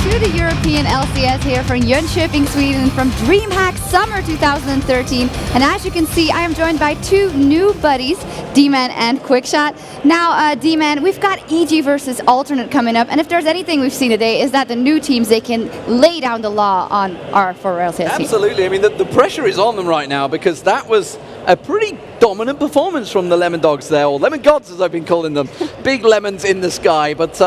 to the European LCS here from Jönköping, Sweden, from DreamHack Summer 2013. And as you can see, I am joined by two new buddies, D-Man and Quickshot. Now, D-Man, we've got EG versus Alternate coming up, and if there's anything we've seen today is that the new teams, they can lay down the law on our LCS team. Absolutely. I mean, the pressure is on them right now because that was a pretty dominant performance from the Lemon Dogs there, or Lemon Gods as I've been calling them. Big lemons in the sky, but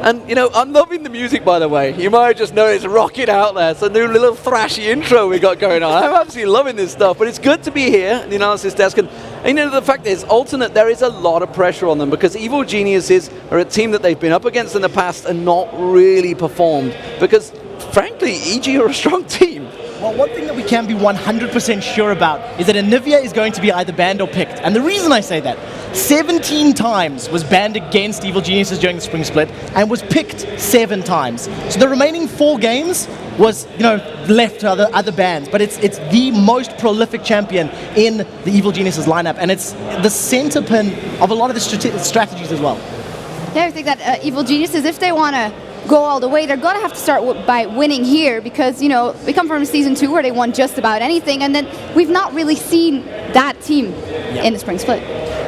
and you know, I'm loving the music, by the way. You might have just noticed rocking out there. It's a new little thrashy intro we got going on. I'm absolutely loving this stuff, but it's good to be here at the analysis desk. And you know, the fact is, Alternate, there is a lot of pressure on them because Evil Geniuses are a team that they've been up against in the past and not really performed because, frankly, EG are a strong team. Well, one thing that we can be 100% sure about is that Anivia is going to be either banned or picked. And the reason I say that, 17 times was banned against Evil Geniuses during the Spring Split and was picked 7 times. So the remaining 4 games was, you know, left to other bans. But it's the most prolific champion in the Evil Geniuses lineup. And it's the center pin of a lot of the strategies as well. Yeah, I think that Evil Geniuses, if they want to go all the way, they're going to have to start by winning here because, you know, we come from Season 2 where they won just about anything, and then we've not really seen that team in the Spring Split.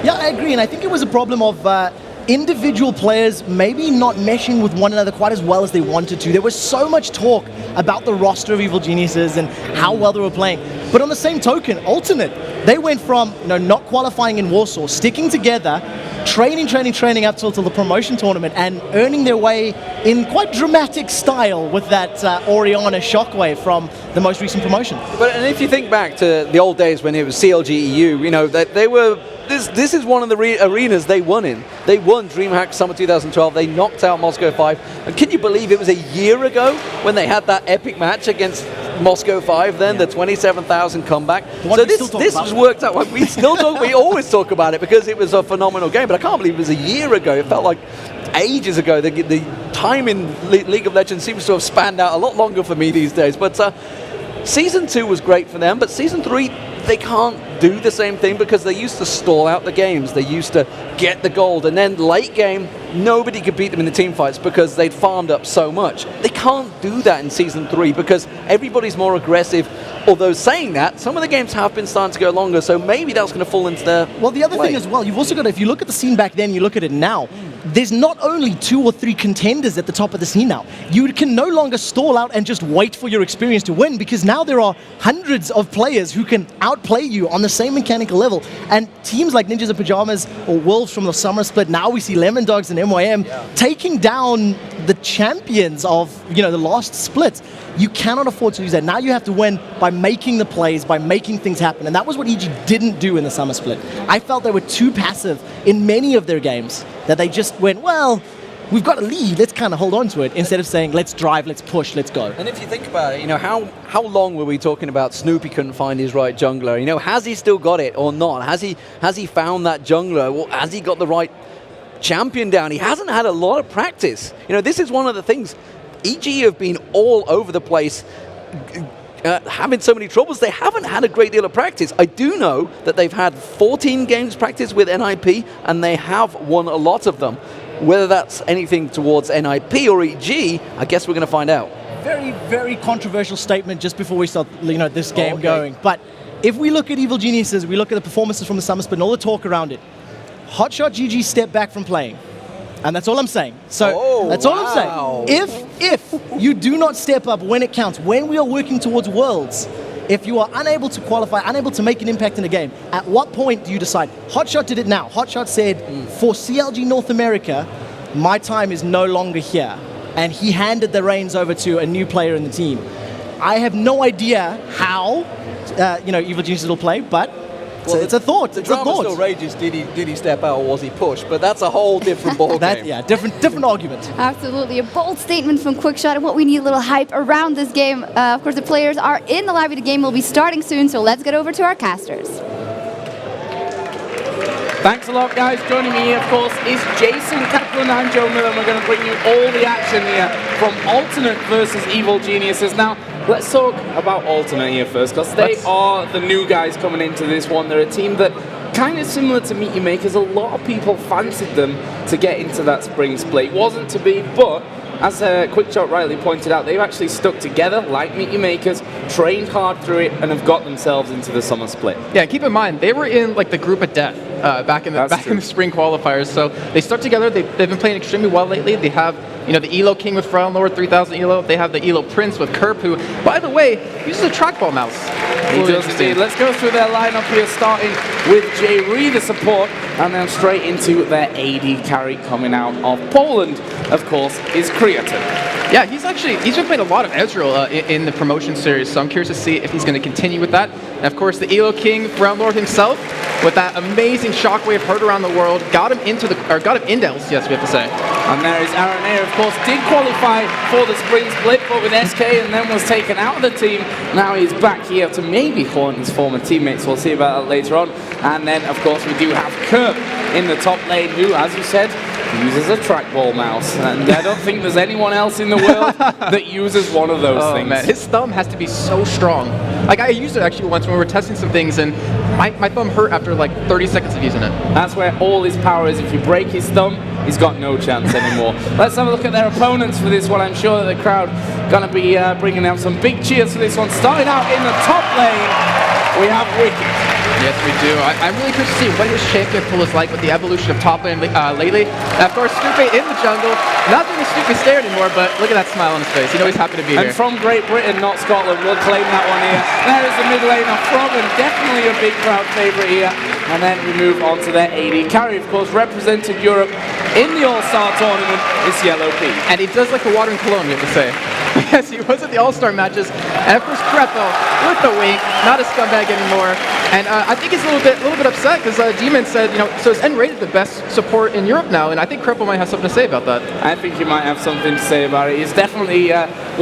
Yeah, I agree, and I think it was a problem of individual players maybe not meshing with one another quite as well as they wanted to. There was so much talk about the roster of Evil Geniuses and how well they were playing. But on the same token, Alternate, they went from, you know, not qualifying in Warsaw, sticking together, training up till the promotion tournament and earning their way in quite dramatic style with that Oriana shockwave from the most recent promotion. But and if you think back to the old days when it was CLG EU, you know, that they were, this is one of the arenas they won in. They won DreamHack Summer 2012, they knocked out Moscow 5, and can you believe it was a year ago when they had that epic match against Moscow 5 then, the 27,000 comeback. So this was worked out. We still talk, we always talk about it because it was a phenomenal game, but I can't believe it was a year ago. It felt like ages ago. The time in League of Legends seems to have spanned out a lot longer for me these days. But Season 2 was great for them, but Season 3, they can't do the same thing because they used to stall out the games. They used to get the gold, and then late game, nobody could beat them in the team fights because they'd farmed up so much. They can't do that in Season 3 because everybody's more aggressive. Although saying that, some of the games have been starting to go longer, so maybe that's going to fall into their Well, the other thing as well, you've also got to, if you look at the scene back then, you look at it now, there's not only 2 or 3 contenders at the top of the scene now. You can no longer stall out and just wait for your experience to win because now there are hundreds of players who can outplay you on the same mechanical level. And teams like Ninjas in Pajamas or Wolves from the Summer Split, now we see Lemon Dogs and MYM taking down the champions of, you know, the last split. You cannot afford to lose that. Now you have to win by making the plays, by making things happen. And that was what EG didn't do in the Summer Split. I felt they were too passive in many of their games, that they just went, well, we've got a lead, let's kind of hold on to it, instead of saying, let's drive, let's push, let's go. And if you think about it, you know, how long were we talking about Snoopy couldn't find his right jungler? You know, has he still got it or not? Has he found that jungler? Or has he got the right champion down? He hasn't had a lot of practice. You know, this is one of the things. EG have been all over the place, having so many troubles. They haven't had a great deal of practice. I do know that they've had 14 games practice with NIP, and they have won a lot of them. Whether that's anything towards NIP or EG, I guess we're going to find out. Very, very controversial statement just before we start, you know, this game going. But if we look at Evil Geniuses, we look at the performances from the Summer Split and all the talk around it, Hotshot GG stepped back from playing. And that's all I'm saying. So that's all I'm saying. If you do not step up when it counts, when we are working towards Worlds, if you are unable to qualify, unable to make an impact in a game, at what point do you decide? Hotshot did it now. Hotshot said, for CLG North America, my time is no longer here. And he handed the reins over to a new player in the team. I have no idea how, you know, Evil Geniuses will play, but well, it's a thought. The drama still rages. Did he step out or was he pushed? But that's a whole different ballgame. Yeah, different argument. Absolutely, a bold statement from Quickshot, and what we need a little hype around this game. Of course, the players are in the lobby. The game will be starting soon, so let's get over to our casters. Thanks a lot, guys. Joining me here, of course, is Jason Kaplan and Joe Miller, and we're going to bring you all the action here from Alternate versus Evil Geniuses. Now, let's talk about Alternate here first, because they are the new guys coming into this one. They're a team that, kind of similar to Meet Your Makers, a lot of people fancied them to get into that spring split. It wasn't to be, but as Quickshot rightly pointed out, they've actually stuck together like Meet Your Makers, trained hard through it, and have got themselves into the summer split. Yeah, keep in mind, they were in like the group of death back in the spring qualifiers, so they stuck together. They've been playing extremely well lately. They have, you know, the Elo King with Frown Lord, 3000 Elo. They have the Elo Prince with Kerp, who, by the way, uses a trackball mouse. He does indeed. Let's go through their lineup here, starting with J-Ree, the support, and then straight into their AD carry coming out of Poland, of course, is Creatine. Yeah, he's been playing a lot of Ezreal in the promotion series, so I'm curious to see if he's going to continue with that. And of course, the Elo King, Frown Lord himself, with that amazing shockwave heard around the world, got him into LCS, we have to say. And there is RNA, of course, did qualify for the spring split, but with SK and then was taken out of the team. Now he's back here to maybe haunt his former teammates. We'll see about that later on. And then, of course, we do have Kerp in the top lane, who, as you said, uses a trackball mouse. And I don't think there's anyone else in the world that uses one of those things. Man, his thumb has to be so strong. Like, I used it actually once when we were testing some things, and my thumb hurt after like 30 seconds of using it. That's where all his power is. If you break his thumb, he's got no chance anymore. Let's have a look at their opponents for this one. I'm sure that the crowd going to be bringing out some big cheers for this one. Starting out in the top lane, we have Wicked. Yes, we do. I'm really curious to see what his champion pool is like with the evolution of top lane lately. And of course, Snoopy in the jungle. Not doing the Snoopy stare anymore, but look at that smile on his face. You know he's happy to be here. And from Great Britain, not Scotland, we'll claim that one here. There is the mid laner, Froggen, definitely a big crowd favourite here. And then we move on to their AD carry, of course, represented Europe in the All-Star tournament, is Yellow P. And he does like a water in Cologne, we have to say. Yes, he was at the All-Star matches. And of course, Crepo with the wink, not a scumbag anymore. And I think he's a little bit upset because D-Man said, you know, so is N-rated the best support in Europe now, and I think Crepo might have something to say about that. I think he might have something to say about it. He's definitely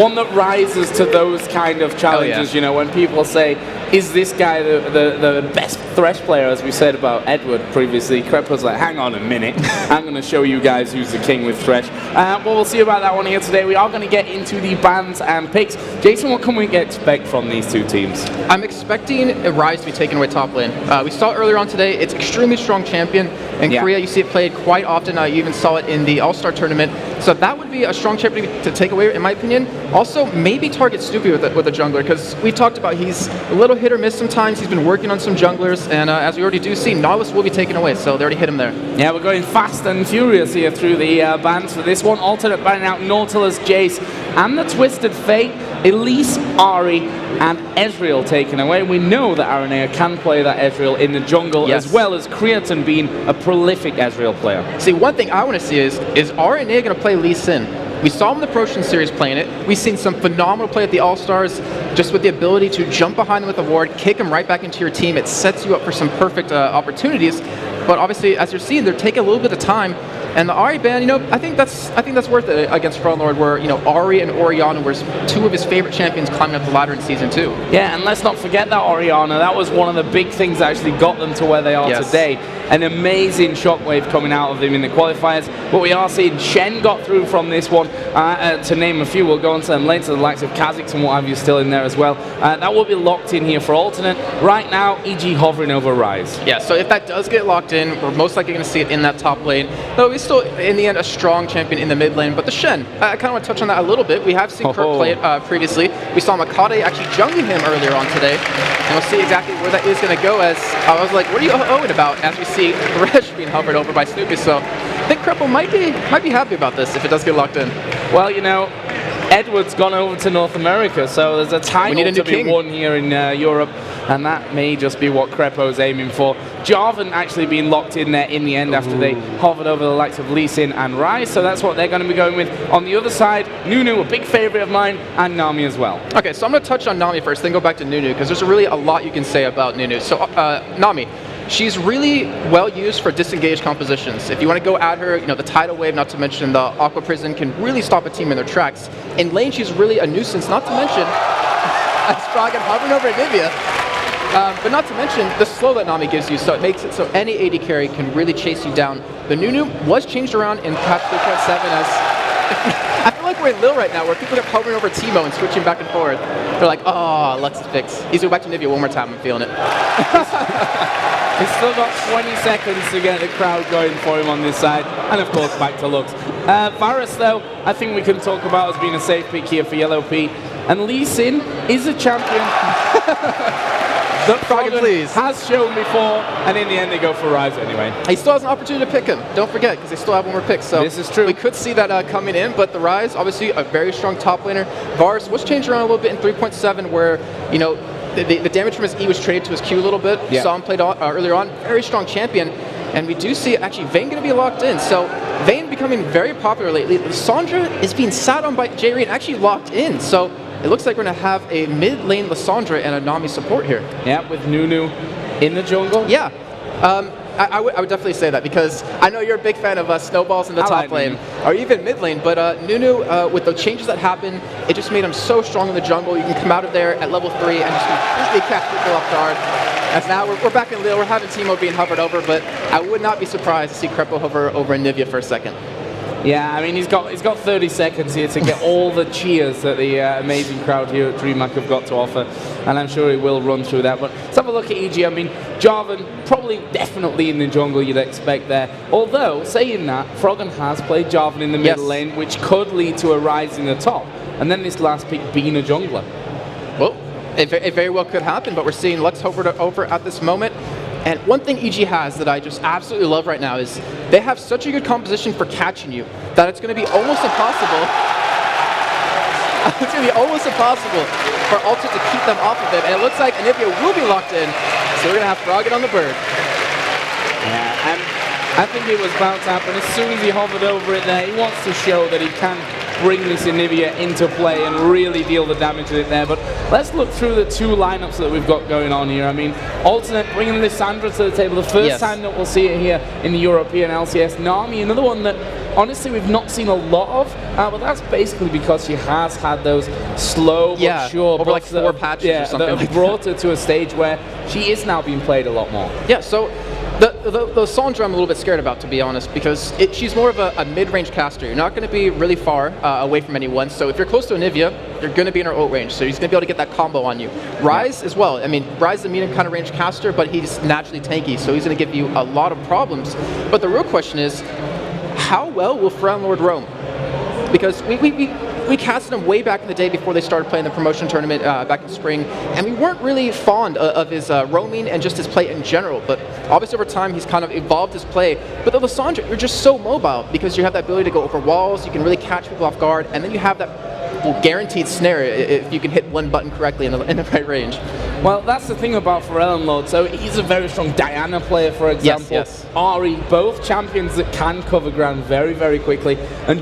one that rises to those kind of challenges. You know, when people say, is this guy the best Thresh player, as we said about Edward previously, Crepo's like, hang on a minute, I'm going to show you guys who's the king with Thresh. But we'll see about that one here today. We are going to get into the bans and picks. Jason, what can we expect from these two teams? I'm expecting Rise to be taken away top lane. We saw it earlier on today. It's extremely strong champion. In Korea, you see it played quite often. You even saw it in the All-Star tournament. So that would be a strong champion to take away, in my opinion. Also, maybe target Snoopy with a jungler, because we talked about he's a little hit or miss sometimes. He's been working on some junglers, and as we already do see, Nautilus will be taken away, so they already hit him there. Yeah, we're going fast and furious here through the bans for this one. Alternate banning out Nautilus, Jace, and the Twisted Fate. Elise, Ari, and Ezreal taken away. We know that Aranea can play that Ezreal in the jungle, as well as Creatine being a prolific Ezreal player. See, one thing I want to see is Aranea going to play Lee Sin? We saw him in the Promotion Series playing it. We've seen some phenomenal play at the All-Stars, just with the ability to jump behind him with a ward, kick him right back into your team. It sets you up for some perfect opportunities. But obviously, as you're seeing, they're taking a little bit of time. And the Ari ban, you know, I think that's worth it against Frown Lord, where, you know, Ari and Orianna were two of his favorite champions climbing up the ladder in Season 2. Yeah, and let's not forget that Orianna. That was one of the big things that actually got them to where they are today. An amazing shockwave coming out of them in the qualifiers. But we are seeing Shen got through from this one, to name a few. We'll go on to them later, the likes of Kha'Zix and what have you still in there as well. That will be locked in here for alternate. Right now, EG hovering over Rise. Yeah, so if that does get locked in, we're most likely going to see it in that top lane. Though he's still, in the end, a strong champion in the mid lane. But the Shen, I kind of want to touch on that a little bit. We have seen Kirk play it previously. We saw Makade actually jungling him earlier on today. And we'll see exactly where that is going to go, as I was like, what are you owing about? As we see Thresh being hovered over by Snoopy. So I think Crepo might be happy about this if it does get locked in. Well, you know, Edward's gone over to North America, so there's a title to be won here in Europe, and that may just be what Crepo's aiming for. Jarvan actually being locked in there in the end after they hovered over the likes of Lee Sin and Rise, so that's what they're going to be going with. On the other side, Nunu, a big favorite of mine, and Nami as well. Okay, so I'm going to touch on Nami first, then go back to Nunu, because there's really a lot you can say about Nunu. So Nami, she's really well used for disengaged compositions. If you want to go at her, you know, the tidal wave, not to mention the Aqua Prison, can really stop a team in their tracks. In lane, she's really a nuisance, not to mention Froggen hovering over Anivia. But not to mention the slow that Nami gives you, so it makes it so any AD carry can really chase you down. The Nunu was changed around in patch 3.7 as I feel like like we're in Lille right now, where people are hovering over Teemo and switching back and forth. They're like, oh, Lux is fixed. He's going back to Nivea one more time. I'm feeling it. He's still got 20 seconds to get the crowd going for him on this side. And of course, back to Lux. Varus, though, I think we can talk about as being a safe pick here for Yellow P. And Lee Sin is a champion that Froggen has shown before, and in the end they go for Rise anyway. He still has an opportunity to pick him. Don't forget, because they still have one more pick. So this is true. We could see that coming in, but the Rise, obviously a very strong top laner. Varus was changed around a little bit in 3.7, where, you know, the damage from his E was traded to his Q a little bit. Yeah. Saw him played earlier on. Very strong champion. And we do see, actually, Vayne going to be locked in. So Vayne becoming very popular lately. Lissandra is being sat on by J-Reed, actually locked in. So it looks like we're going to have a mid-lane Lissandra and a Nami support here. Yeah, with Nunu in the jungle. Yeah. I would definitely say that, because I know you're a big fan of snowballs in the top lane, or even mid lane, but Nunu, with the changes that happened, it just made him so strong in the jungle. You can come out of there at level 3 and just completely catch people off guard. As now we're back in Lille, we're having Teemo being hovered over, but I would not be surprised to see Krepo hover over Nivea for a second. Yeah, I mean, he's got 30 seconds here to get all the cheers that the amazing crowd here at DreamHack have got to offer, and I'm sure he will run through that. But let's have a look at EG. I mean, Jarvan, probably definitely in the jungle, you'd expect there. Although, saying that, Froggen has played Jarvan in the middle lane, which could lead to a Rise in the top, and then this last pick being a jungler. Well, it very well could happen, but we're seeing Lux hover over at this moment. And one thing EG has that I just absolutely love right now is they have such a good composition for catching you that it's going to be almost impossible. It's going to be almost impossible for Ultra to keep them off of it. And it looks like Anivia will be locked in, so we're going to have Froggen on the bird. Yeah, and I think it was bound to happen. As soon as he hovered over it there, he wants to show that he can bring this Anivia into play and really deal the damage with it there. But let's look through the two lineups that we've got going on here. I mean, Alternate bringing Lissandra to the table. The first time that we'll see it here in the European LCS. Nami, another one that honestly we've not seen a lot of, but that's basically because she has had those slow but sure over like 4 patches or something that brought her to a stage where she is now being played a lot more. Yeah, so the Sandra I'm a little bit scared about, to be honest, because she's more of a mid-range caster. You're not going to be really far away from anyone, so if you're close to Anivia, you're going to be in her ult range, so he's going to be able to get that combo on you. Rise as well. I mean, Rise is a medium kind of range caster, but he's naturally tanky, so he's going to give you a lot of problems. But the real question is, how well will Pharrell Lord roam? Because we casted him way back in the day before they started playing the promotion tournament back in spring, and we weren't really fond of his roaming and just his play in general, but obviously over time he's kind of evolved his play. But the Lissandra, you're just so mobile because you have that ability to go over walls, you can really catch people off guard, and then you have that guaranteed snare if you can hit one button correctly in the right range. Well, that's the thing about Pharrell Lord. So he's a very strong Diana player, for example. Yes. Ari, both champions that can cover ground very, very quickly and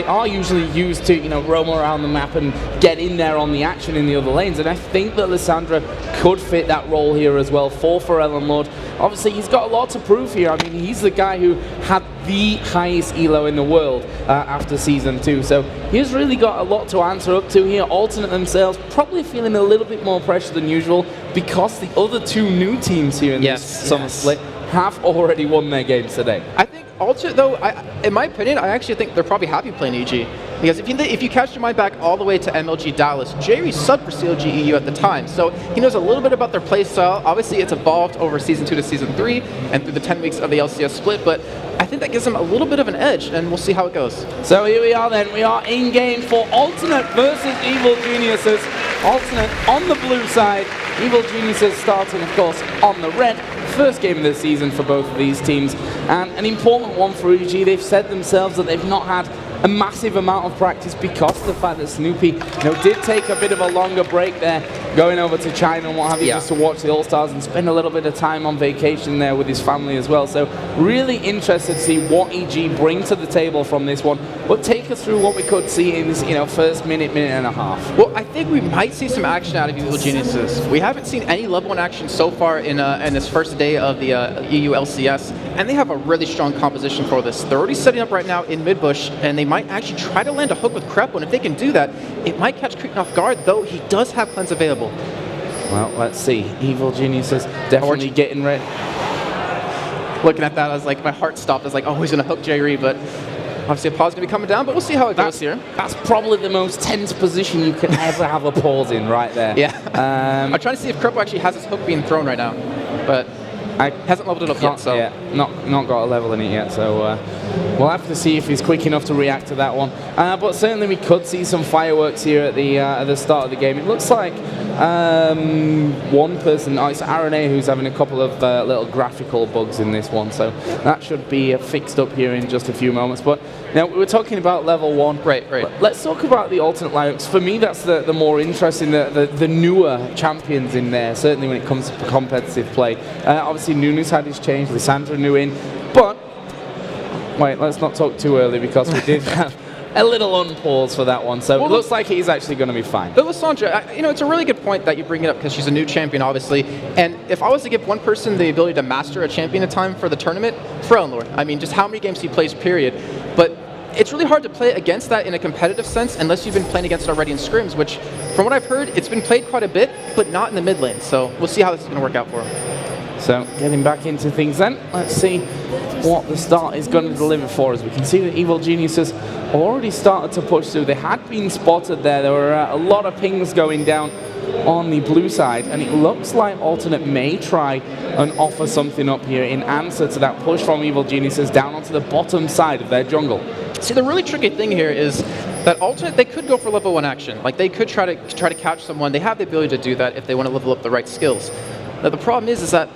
are usually used to, you know, roam around the map and get in there on the action in the other lanes. And I think that Lissandra could fit that role here as well for Pharrell Lord. Obviously, he's got a lot to prove here. I mean, he's the guy who had the highest elo in the world after Season 2. So he's really got a lot to answer up to here. Alternate themselves probably feeling a little bit more pressure than usual because the other two new teams here in this summer split have already won their games today. I think Alternate, though, in my opinion, I actually think they're probably happy playing EG. Because if you catch your mind back all the way to MLG Dallas, Jerry subbed for CLG EU at the time, so he knows a little bit about their play style. Obviously, it's evolved over Season 2 to Season 3 and through the 10 weeks of the LCS split, but I think that gives them a little bit of an edge, and we'll see how it goes. So here we are then. We are in game for Alternate versus Evil Geniuses. Alternate on the blue side, Evil Geniuses starting, of course, on the red. First game of the season for both of these teams, and an important one for EG. They've said themselves that they've not had a massive amount of practice because of the fact that Snoopy did take a bit of a longer break there, going over to China and what have you, just to watch the All-Stars and spend a little bit of time on vacation there with his family as well. So really interested to see what EG bring to the table from this one. But take us through what we could see in this first minute and a half. Well, I think we might see some action out of Evil Geniuses. We haven't seen any level 1 action so far in this first day of the EU LCS, and they have a really strong composition for this. They're already setting up right now in mid-bush, and they might actually try to land a hook with Krepo, and if they can do that, it might catch Cretan off guard, though he does have cleanse available. Well, let's see. Evil Geniuses definitely getting ready. Looking at that, I was like, my heart stopped. I was like, oh, he's going to hook Jerry, but Obviously, a pause is going to be coming down, but we'll see how it goes here. That's probably the most tense position you can ever have a pause in right there. Yeah. I'm trying to see if Kerpo actually has his hook being thrown right now, but I hasn't leveled it up yet. So not got a level in it yet, so we'll have to see if he's quick enough to react to that one. But certainly we could see some fireworks here at the start of the game. It looks like one person, it's RNA, who's having a couple of little graphical bugs in this one, so that should be fixed up here in just a few moments. But now we're talking about level 1. Right. Let's talk about the alternate lineups. For me, that's the more interesting, the newer champions in there, certainly when it comes to competitive play. Obviously, Nunu's had his change, Lissandra new in, but wait, let's not talk too early because we did have a little unpause for that one, so it looks like he's actually going to be fine. But Lissandra, it's a really good point that you bring it up because she's a new champion, obviously. And if I was to give one person the ability to master a champion in time for the tournament, Lord. I mean, just how many games he plays, period. But it's really hard to play against that in a competitive sense unless you've been playing against it already in scrims, which, from what I've heard, it's been played quite a bit, but not in the mid lane. So we'll see how this is going to work out for him. So getting back into things then, let's see what the start is going to deliver for us. We can see that Evil Geniuses already started to push through. They had been spotted there. There were a lot of pings going down on the blue side, and it looks like Alternate may try and offer something up here in answer to that push from Evil Geniuses down onto the bottom side of their jungle. See, the really tricky thing here is that Alternate, they could go for level 1 action. Like, they could try to catch someone. They have the ability to do that if they want to level up the right skills. Now, the problem is that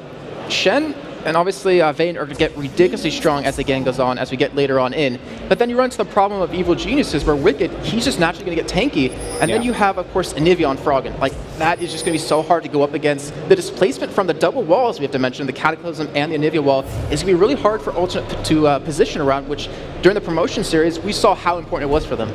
Shen and obviously Vayne are going to get ridiculously strong as the game goes on, as we get later on in. But then you run into the problem of Evil Geniuses, where Wicked, he's just naturally going to get tanky. And then you have, of course, Anivia on Froggen. Like, that is just going to be so hard to go up against. The displacement from the double walls, we have to mention, the Cataclysm and the Anivia wall, is going to be really hard for Alternate to position around, which during the promotion series, we saw how important it was for them.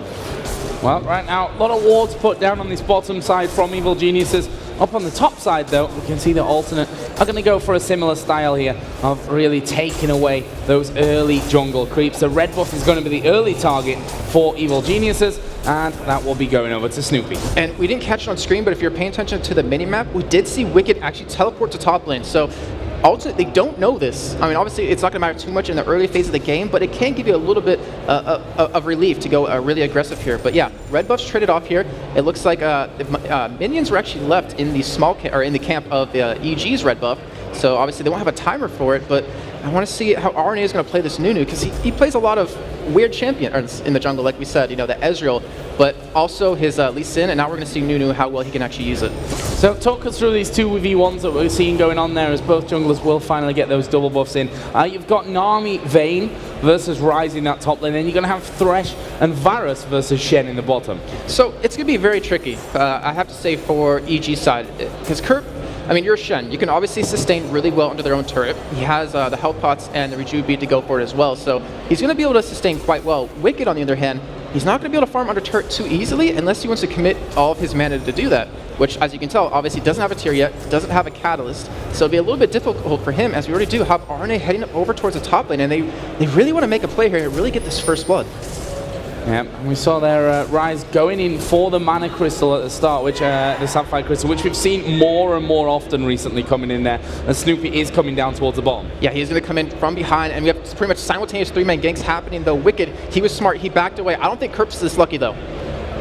Well, right now, a lot of wards put down on this bottom side from Evil Geniuses. Up on the top side, though, we can see the Alternate are going to go for a similar style here of really taking away those early jungle creeps. The red buff is going to be the early target for Evil Geniuses, and that will be going over to Snoopy. And we didn't catch it on screen, but if you're paying attention to the mini-map, we did see Wicked actually teleport to top lane. So Alternate, they don't know this. I mean, obviously, it's not going to matter too much in the early phase of the game, but it can give you a little bit of relief to go really aggressive here. But yeah, red buffs traded off here. It looks like minions were actually left in the in the camp of EG's red buff. So obviously, they won't have a timer for it, but I want to see how RNA is going to play this Nunu, because he plays a lot of weird champions in the jungle, like we said, the Ezreal, but also his Lee Sin, and now we're going to see Nunu, how well he can actually use it. So talk us through these 2v1s that we're seeing going on there, as both junglers will finally get those double buffs in. You've got Nami, Vayne versus Ryze in that top lane, then you're going to have Thresh and Varus versus Shen in the bottom. So it's going to be very tricky, I have to say, for EG side, because Kurt, I mean, you're Shen. You can obviously sustain really well under their own turret. He has the health pots and the rejuve bead to go for it as well, so he's going to be able to sustain quite well. Wicked, on the other hand, he's not going to be able to farm under turret too easily unless he wants to commit all of his mana to do that, which, as you can tell, obviously doesn't have a tier yet, doesn't have a catalyst, so it'll be a little bit difficult for him, as we already do have RNA heading over towards the top lane, and they really want to make a play here and really get this first blood. Yeah, we saw there Ryze going in for the Mana Crystal at the start, which the Sapphire Crystal, which we've seen more and more often recently coming in there, and Snoopy is coming down towards the bottom. Yeah, he's going to come in from behind, and we have pretty much simultaneous 3-man ganks happening, though Wicked, he was smart, he backed away. I don't think Kerps is this lucky, though.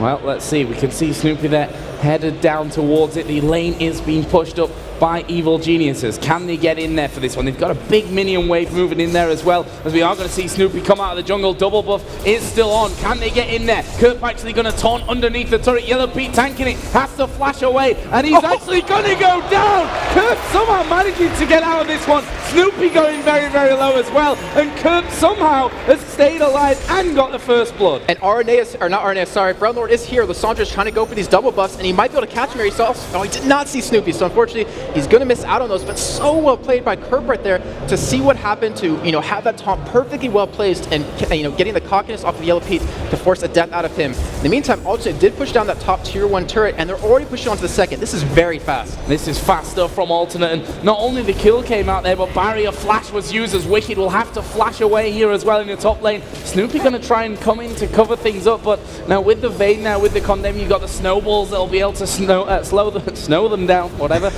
Well, let's see. We can see Snoopy there headed down towards it. The lane is being pushed up by Evil Geniuses. Can they get in there for this one? They've got a big minion wave moving in there as well, as we are going to see Snoopy come out of the jungle. Double buff is still on. Can they get in there? Kerp actually going to taunt underneath the turret. Yellow Pete tanking it. Has to flash away, and he's actually going to go down. Kerp somehow managing to get out of this one. Snoopy going very, very low as well, and Kerp somehow has stayed alive and got the first blood. And RNA is, or not RNA, sorry, Brown Lord is here. Lissandra is trying to go for these double buffs, and he might be able to catch him here. Oh, he did not see Snoopy, so unfortunately, he's going to miss out on those, but so well played by Kerp right there to see what happened, to have that taunt perfectly well placed, and getting the cockiness off of Yellow Pete to force a death out of him. In the meantime, Alternate did push down that top tier 1 turret, and they're already pushing on to the second. This is very fast. This is fast stuff from Alternate, and not only the kill came out there, but barrier flash was used, as Wicked will have to flash away here as well in the top lane. Snoopy going to try and come in to cover things up, but now with the Vayne, now with the Condemn, you've got the snowballs that'll be able to snow them down, whatever.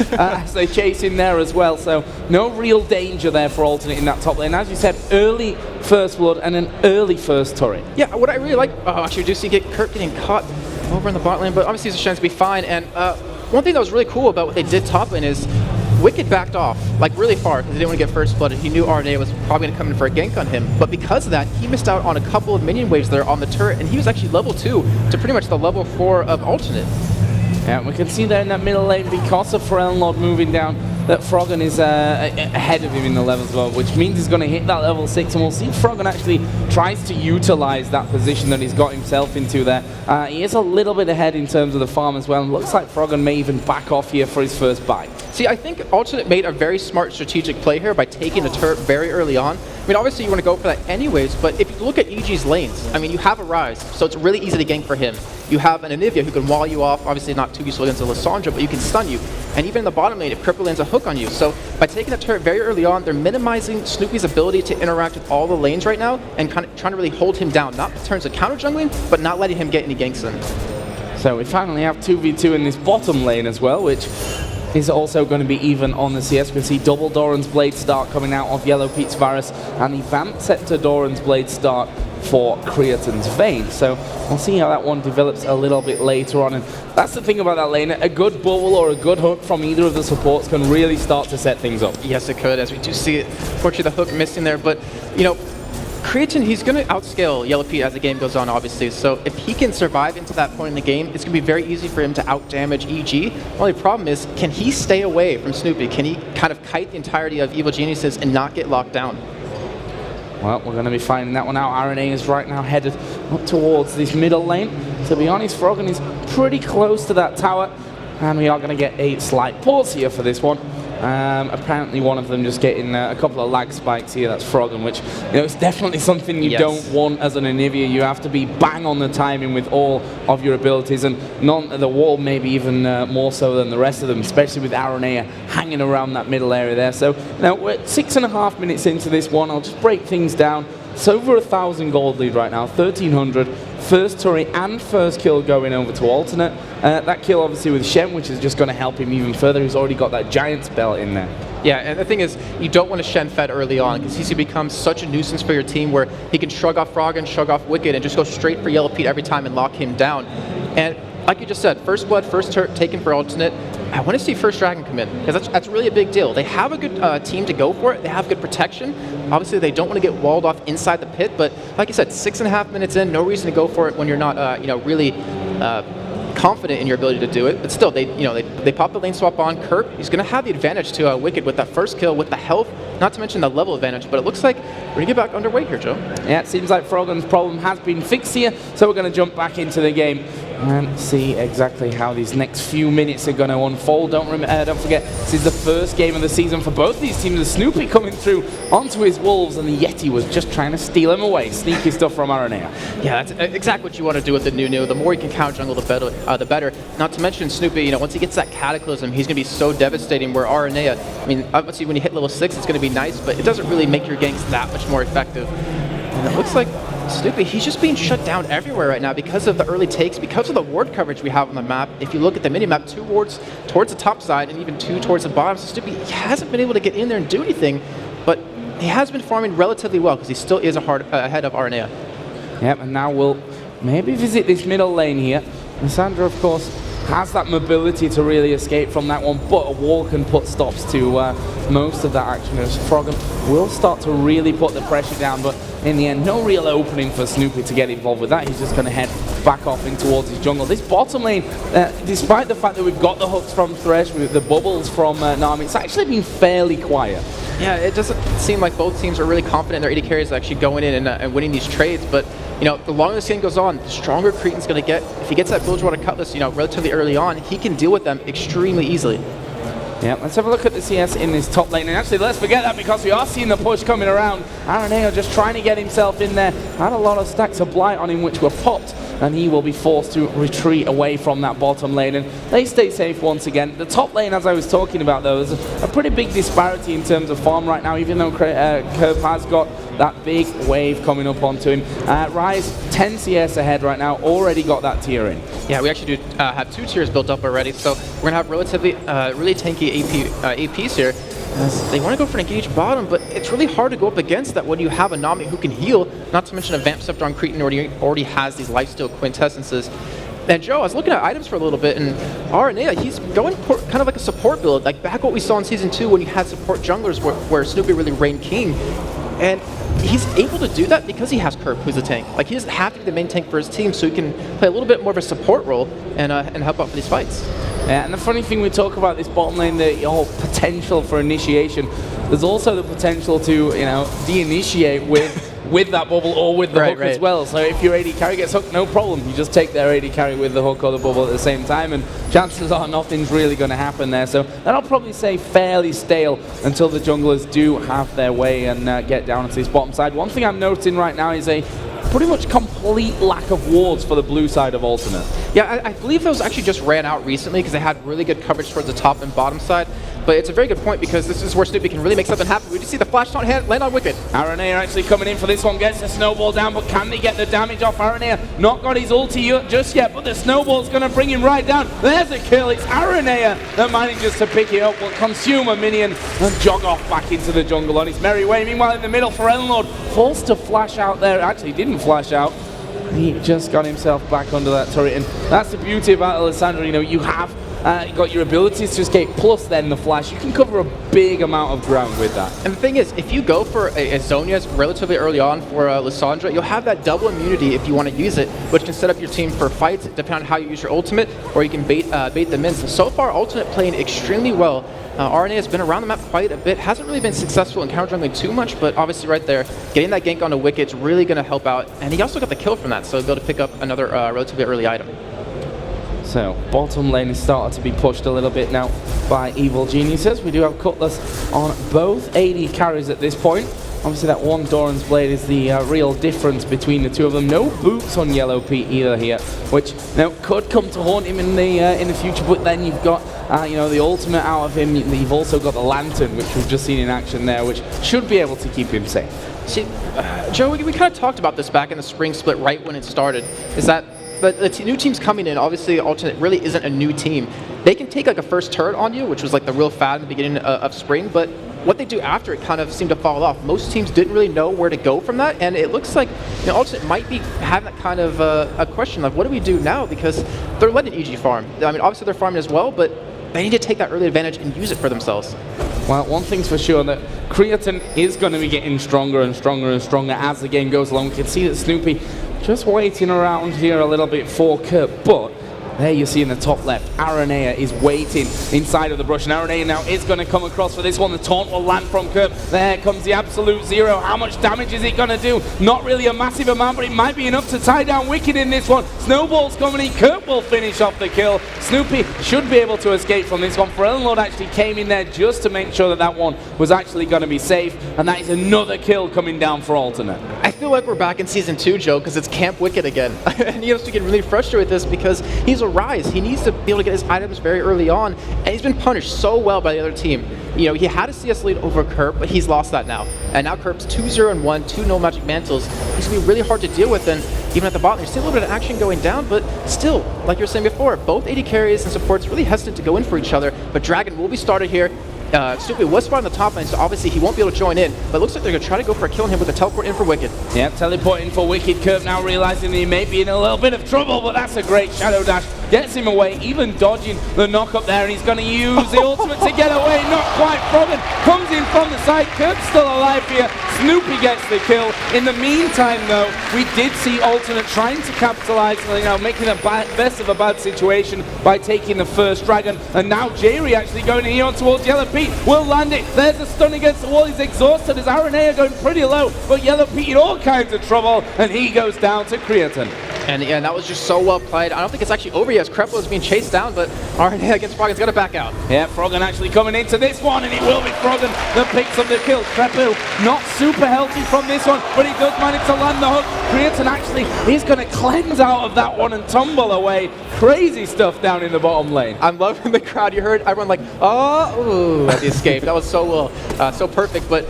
as they chase in there as well. So no real danger there for Alternate in that top lane. As you said, early first blood and an early first turret. Yeah, what I really like, actually, we do see Kirk getting caught over in the bot lane, but obviously there's a chance to be fine. And one thing that was really cool about what they did top lane is Wicked backed off, like really far, because he didn't want to get first blood, and he knew RNA was probably going to come in for a gank on him. But because of that, he missed out on a couple of minion waves there on the turret, and he was actually level 2 to pretty much the level 4 of Alternate. Yeah, we can see there in that middle lane, because of Ferelnlord moving down, that Froggen is ahead of him in the levels as well, which means he's going to hit that level 6, and we'll see Froggen actually tries to utilize that position that he's got himself into there. He is a little bit ahead in terms of the farm as well, and looks like Froggen may even back off here for his first buy. See, I think Alternate made a very smart strategic play here by taking a turret very early on. I mean, obviously you want to go for that anyways, but if you look at EG's lanes, I mean, you have a Ryze, so it's really easy to gank for him. You have an Anivia who can wall you off, obviously not too useful against a Lissandra, but you can stun you. And even in the bottom lane, if Cripple lands a hook on you. So by taking the turret very early on, they're minimizing Snoopy's ability to interact with all the lanes right now and kind of trying to really hold him down, not in terms of counter jungling, but not letting him get any ganks in. So we finally have 2v2 in this bottom lane as well, which is also going to be even on the CS. We can see double Doran's Blade start coming out of Yellow Pete's Varus, and the Vamp set to Doran's Blade start for Creaton's Vein. So we'll see how that one develops a little bit later on. And that's the thing about that lane. A good bubble or a good hook from either of the supports can really start to set things up. Yes, it could, as we do see it. Fortunately, the hook missing there, but, you know, Creaton, he's going to outscale Yellow Pete as the game goes on, obviously. So if he can survive into that point in the game, it's going to be very easy for him to outdamage EG. The only problem is, can he stay away from Snoopy? Can he kind of kite the entirety of Evil Geniuses and not get locked down? Well, we're going to be finding that one out. RNA is right now headed up towards this middle lane. To be honest, Froggen is pretty close to that tower, and we are going to get a slight pause here for this one. Apparently one of them just getting a couple of lag spikes here. That's Froggen, which, you know, it's definitely something you don't want as an Anivia. You have to be bang on the timing with all of your abilities, and the wall maybe even more so than the rest of them, especially with Aranea hanging around that middle area there. So now we're 6.5 minutes into this one. I'll just break things down. It's over 1,000 gold lead right now, 1,300. First turret and first kill going over to Alternate. That kill obviously with Shen, which is just going to help him even further. He's already got that Giant's Belt in there. Yeah, and the thing is, you don't want to Shen Fed early on, because he's become such a nuisance for your team where he can shrug off Froggen, shrug off Wicked, and just go straight for Yellow Pete every time and lock him down. And like you just said, first blood, first turret taken for Alternate. I want to see first Dragon come in, because that's really a big deal. They have a good team to go for it. They have good protection. Obviously, they don't want to get walled off inside the pit, but like you said, 6.5 minutes in, no reason to go for it when you're not, really confident in your ability to do it. But still, they pop the lane swap on. Kirk, he's going to have the advantage to Wicked with that first kill, with the health, not to mention the level advantage. But it looks like we're going to get back underway here, Joe. Yeah, it seems like Froggen's problem has been fixed here, so we're going to jump back into the game and see exactly how these next few minutes are going to unfold. Don't forget, this is the first game of the season for both these teams. The Snoopy coming through onto his Wolves, and the Yeti was just trying to steal him away. Sneaky stuff from Aranea. Yeah, that's exactly what you want to do with the new. The more you can counter jungle, the better. Not to mention Snoopy, once he gets that Cataclysm, he's going to be so devastating, where Aranea, I mean, obviously when you hit level 6, it's going to be nice, but it doesn't really make your ganks that much more effective. And it looks like Snoopy, he's just being shut down everywhere right now because of the early takes, because of the ward coverage we have on the map. If you look at the mini-map, 2 wards towards the top side and even 2 towards the bottom. So Snoopy hasn't been able to get in there and do anything, but he has been farming relatively well because he still is ahead of Aranea. Yep, and now we'll maybe visit this middle lane here. Lissandra, of course, has that mobility to really escape from that one, but a wall can put stops to most of that action, as Froggen will start to really put the pressure down, but in the end, no real opening for Snoopy to get involved with that. He's just going to head back off in towards his jungle. This bottom lane, despite the fact that we've got the hooks from Thresh, with the bubbles from Nami, it's actually been fairly quiet. Yeah, it doesn't seem like both teams are really confident in their AD carries actually going in and winning these trades, but the longer this game goes on, the stronger Cretan's going to get. If he gets that Bilgewater Cutlass, relatively early on, he can deal with them extremely easily. Yeah, let's have a look at the CS in this top lane. And actually, let's forget that, because we are seeing the push coming around. Araneo just trying to get himself in there. Had a lot of stacks of Blight on him, which were popped and he will be forced to retreat away from that bottom lane, and they stay safe once again. The top lane, as I was talking about, though, there's a pretty big disparity in terms of farm right now, even though Curb has got that big wave coming up onto him. Rise 10 CS ahead right now, already got that tier in. Yeah, we actually do have 2 tiers built up already, so we're going to have relatively really tanky APs here. They want to go for an engage bottom, but it's really hard to go up against that when you have a Nami who can heal, not to mention a Vamp Scepter on Cretan already has these lifesteal quintessences. And Joe, I was looking at items for a little bit, and RNA, he's going kind of like a support build, like back what we saw in Season 2 when you had support junglers where Snoopy really reigned king. And he's able to do that because he has Curb, who's a tank. Like, he doesn't have to be the main tank for his team, so he can play a little bit more of a support role and help out for these fights. Yeah, and the funny thing we talk about this bottom lane, the whole potential for initiation, there's also the potential to, you know, de-initiate with that bubble or with the hook as well. So if your AD carry gets hooked, no problem. You just take their AD carry with the hook or the bubble at the same time, and chances are nothing's really going to happen there. So that'll probably stay fairly stale until the junglers do have their way and get down to this bottom side. One thing I'm noticing right now is a pretty much complete lack of wards for the blue side of Alternate. Yeah, I believe those actually just ran out recently because they had really good coverage towards the top and bottom side. But it's a very good point because this is where Snoopy can really make something happen. We just see the flash taunt land on Wicked. Aranea actually coming in for this one, gets the snowball down, but can they get the damage off Aranea? Not got his ulti just yet, but the snowball's going to bring him right down. There's a kill. It's Aranea that manages to pick it up, will consume a minion and jog off back into the jungle on his merry way. Meanwhile, in the middle, Forellenlord forced to flash out there. Actually, didn't flash out. He just got himself back under that turret, and that's the beauty about Alessandro. You know, you have got your abilities to escape, plus then the flash. You can cover a big amount of ground with that. And the thing is, if you go for a Zhonya's relatively early on for Lissandra, you'll have that double immunity if you want to use it, which can set up your team for fights depending on how you use your ultimate, or you can bait them in. So far, ultimate playing extremely well. RNA has been around the map quite a bit, hasn't really been successful in counter jungling too much, but obviously right there, getting that gank onto Wicked is really going to help out, and he also got the kill from that, so he'll be able to pick up another relatively early item. So, bottom lane is starting to be pushed a little bit now by Evil Geniuses. We do have Cutlass on both AD carries at this point. Obviously that one Doran's Blade is the real difference between the two of them. No boots on Yellow Pete either here, which now could come to haunt him in the future, but then you've got you know, the ultimate out of him. You've also got the Lantern, which we've just seen in action there, which should be able to keep him safe. See, Joe, we kind of talked about this back in the spring split right when it started, is that the new teams coming in, obviously Alternate really isn't a new team. They can take like a first turret on you, which was like the real fad in the beginning of spring, but what they do after it kind of seemed to fall off. Most teams didn't really know where to go from that, and it looks like, you know, Alternate might be having that kind of a question, like what do we do now? Because they're letting EG farm. I mean, obviously they're farming as well, but they need to take that early advantage and use it for themselves. Well, one thing's for sure, that Creatine is going to be getting stronger and stronger and stronger as the game goes along. We can see that Snoopy just waiting around here a little bit for Kurt, but there you see in the top left, Aranea is waiting inside of the brush, and Aranea now is going to come across for this one. The taunt will land from Kurt. There comes the absolute zero. How much damage is it going to do? Not really a massive amount, but it might be enough to tie down Wicked in this one. Snowball's coming in. Kurt will finish off the kill. Snoopy should be able to escape from this one. Forellenlord actually came in there just to make sure that that one was actually going to be safe, and that is another kill coming down for Alternate. I feel like we're back in Season 2, Joe, because it's Camp Wicked again. And he has to get really frustrated with this because he's a Rise. He needs to be able to get his items very early on, and he's been punished so well by the other team. You know, he had a CS lead over Kerp, but he's lost that now. And now Kerp's 2-0-1, 2 no magic mantles. He's going to be really hard to deal with, and even at the bottom, there's still a little bit of action going down, but still, like you were saying before, both AD carries and supports really hesitant to go in for each other, but Dragon will be started here. Snoopy was spotted on the top lane, so obviously he won't be able to join in, but it looks like they're going to try to go for a kill on him with a teleport in for Wicked. Yeah, teleporting for Wicked. Kurt now realizing that he may be in a little bit of trouble, but that's a great shadow dash. Gets him away, even dodging the knock up there, and he's going to use the ultimate to get away. Not quite from it. Comes in from the side. Kurt's still alive here. Snoopy gets the kill. In the meantime, though, we did see Alternate trying to capitalize, you know, making the best of a bad situation by taking the first dragon. And now Jerry actually going in on towards Yellow Pete. Will land it. There's a stun against the wall. He's exhausted as Aranea going pretty low, but Yellow Pete in all kinds of trouble, and he goes down to Creatine. And yeah, that was just so well played. I don't think it's actually over yet as Krepo is being chased down, but RNA against Froggen's got to back out. Yeah, Froggen actually coming into this one, and it will be Froggen that picks up the kill. Krepo not super healthy from this one, but he does manage to land the hook. Creaton actually is going to cleanse out of that one and tumble away. Crazy stuff down in the bottom lane. I'm loving the crowd. You heard everyone like, oh, ooh, at the escape. That was so so perfect, but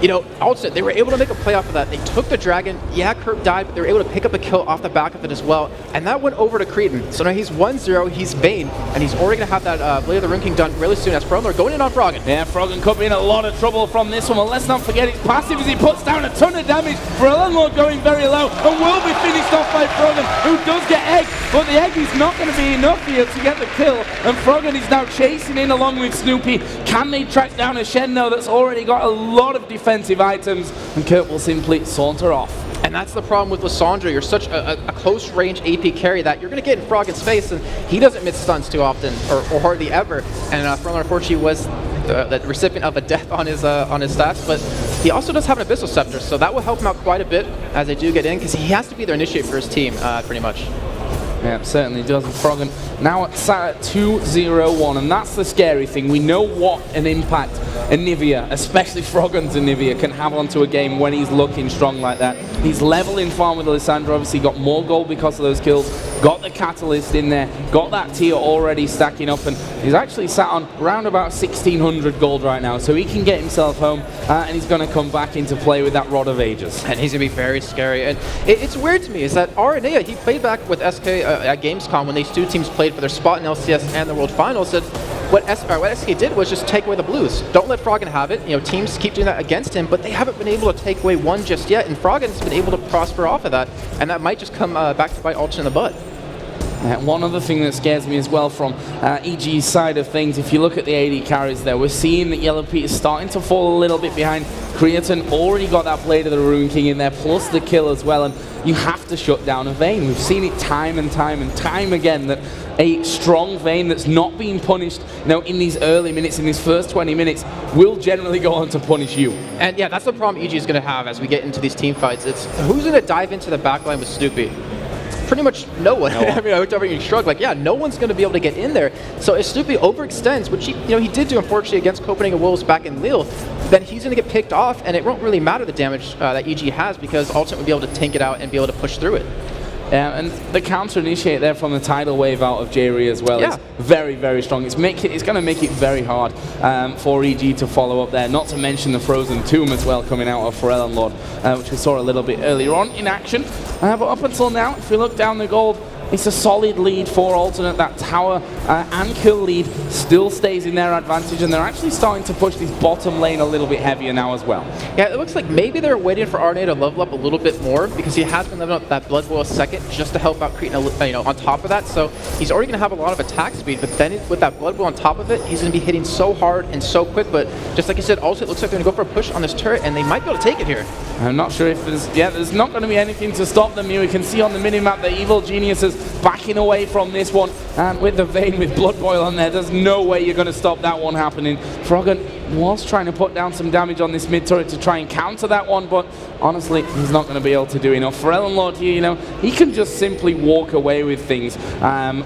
you know, also, they were able to make a play off of that. They took the dragon. Yeah, Kurt died, but they were able to pick up a kill off the back of it as well. And that went over to Cretan. So now he's 1-0, he's Vayne, and he's already going to have that Blade of the Rune King done really soon as Froggen going in on Froggen. Yeah, Froggen could be in a lot of trouble from this one, but let's not forget his passive as he puts down a ton of damage. Freljord going very low and will be finished off by Froggen, who does get egg, but the egg is not going to be enough here to get the kill. And Froggen is now chasing in along with Snoopy. Can they track down a Shen though that's already got a lot of defensive items, and Kurt will simply saunter off. And that's the problem with Lissandra. You're such a close range AP carry that you're going to get in Froggen's face, and he doesn't miss stuns too often, or hardly ever. And Froggen unfortunately was the recipient of a death on his stats, but he also does have an Abyssal Scepter, so that will help him out quite a bit as they do get in, because he has to be their initiate for his team, pretty much. Yeah, certainly does. And Froggen now sat at 2-0-1, and that's the scary thing. We know what an impact Anivia, especially Froggen's Anivia, can have onto a game when he's looking strong like that. He's leveling farm with Alessandro, obviously got more gold because of those kills, got the Catalyst in there, got that tier already stacking up, and he's actually sat on around about 1,600 gold right now, so he can get himself home, and he's going to come back into play with that Rod of Ages. And he's going to be very scary. And it's weird to me is that RNA, he played back with SK at Gamescom when these two teams played for their spot in LCS and the World Finals, and what SK did was just take away the blues. Don't let Froggen have it. You know, teams keep doing that against him, but they haven't been able to take away one just yet, and Froggen's been able to prosper off of that, and that might just come back to bite Ultra in the butt. One other thing that scares me as well from EG's side of things, if you look at the AD carries there, we're seeing that Yellow Pete is starting to fall a little bit behind. Creaton already got that Blade of the Rune King in there, plus the kill as well, and you have to shut down a Vayne. We've seen it time and time again that a strong Vayne that's not being punished, you know, in these early minutes, in these first 20 minutes, will generally go on to punish you. And yeah, that's the problem EG is going to have as we get into these team fights. It's who's going to dive into the backline with Snoopy? Pretty much no one. I mean, whichever you shrug, like, yeah, no one's going to be able to get in there. So if Snoopy overextends, which he did do unfortunately against Copenhagen Wolves back in Lille, then he's going to get picked off, and it won't really matter the damage that EG has, because Ultimate will be able to tank it out and be able to push through it. And the counter initiate there from the tidal wave out of J-Ree as well is very, very strong. It's going to make it very hard for EG to follow up there. Not to mention the Frozen Tomb as well coming out of Freljord, which we saw a little bit earlier on in action. But up until now, if we look down the gold, it's a solid lead for Alternate. That tower and kill lead still stays in their advantage, and they're actually starting to push this bottom lane a little bit heavier now as well. Yeah, it looks like maybe they're waiting for RNA to level up a little bit more, because he has been leveling up that Blood Boil second just to help out Cretan, on top of that. So he's already going to have a lot of attack speed, but then with that Blood Boil on top of it, he's going to be hitting so hard and so quick. But just like you said, also it looks like they're going to go for a push on this turret, and they might be able to take it here. I'm not sure if there's not going to be anything to stop them here. We can see on the minimap the Evil Geniuses backing away from this one, and with the Vayne with Blood Boil on there, there's no way you're going to stop that one happening. Froggen was trying to put down some damage on this mid turret to try and counter that one, but honestly, he's not going to be able to do enough. Freljord here, he can just simply walk away with things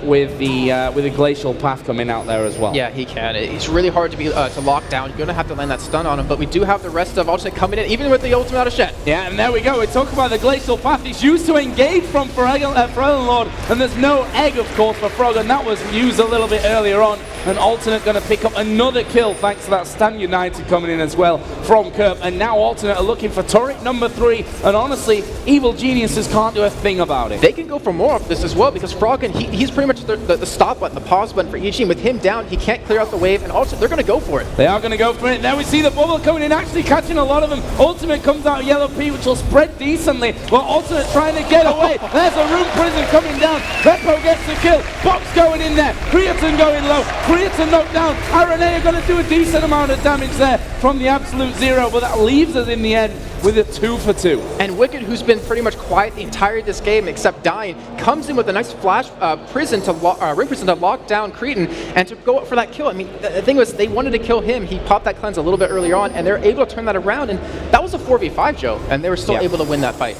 with the Glacial Path coming out there as well. Yeah, he can. It's really hard to be to lock down. You're going to have to land that stun on him, but we do have the rest of Ultimate coming in, even with the ultimate out of Shen. Yeah, and there we go. We talk about the Glacial Path. It's used to engage from Freljord, and there's no egg, of course, for Froggen. That was used a little bit earlier on, and Alternate going to pick up another kill thanks to that Stand United coming in as well from Kerp. And now Alternate are looking for turret number 3, and honestly, Evil Geniuses can't do a thing about it. They can go for more of this as well, because Froggen, he's pretty much the stop button, the pause button for each team. With him down, he can't clear out the wave, and also they're going to go for it. They are going to go for it. Now we see the bubble coming in, actually catching a lot of them. Ultimate comes out Yellow P, which will spread decently, while Alternate trying to get away. There's a Rune Prison coming down. Beppo gets the kill. Box going in there. Creaton going low. Creaton knocked down. RNA are going to do a decent amount of damage there from the absolute zero, but that leaves us in the end with a 2 for 2. And Wicked, who's been pretty much quiet the entire this game except dying, comes in with a nice flash ring prison to lock down Cretan and to go up for that kill. I mean, the thing was, they wanted to kill him. He popped that cleanse a little bit earlier on, and they're able to turn that around, and that was a 4v5, Joe, and they were still able to win that fight.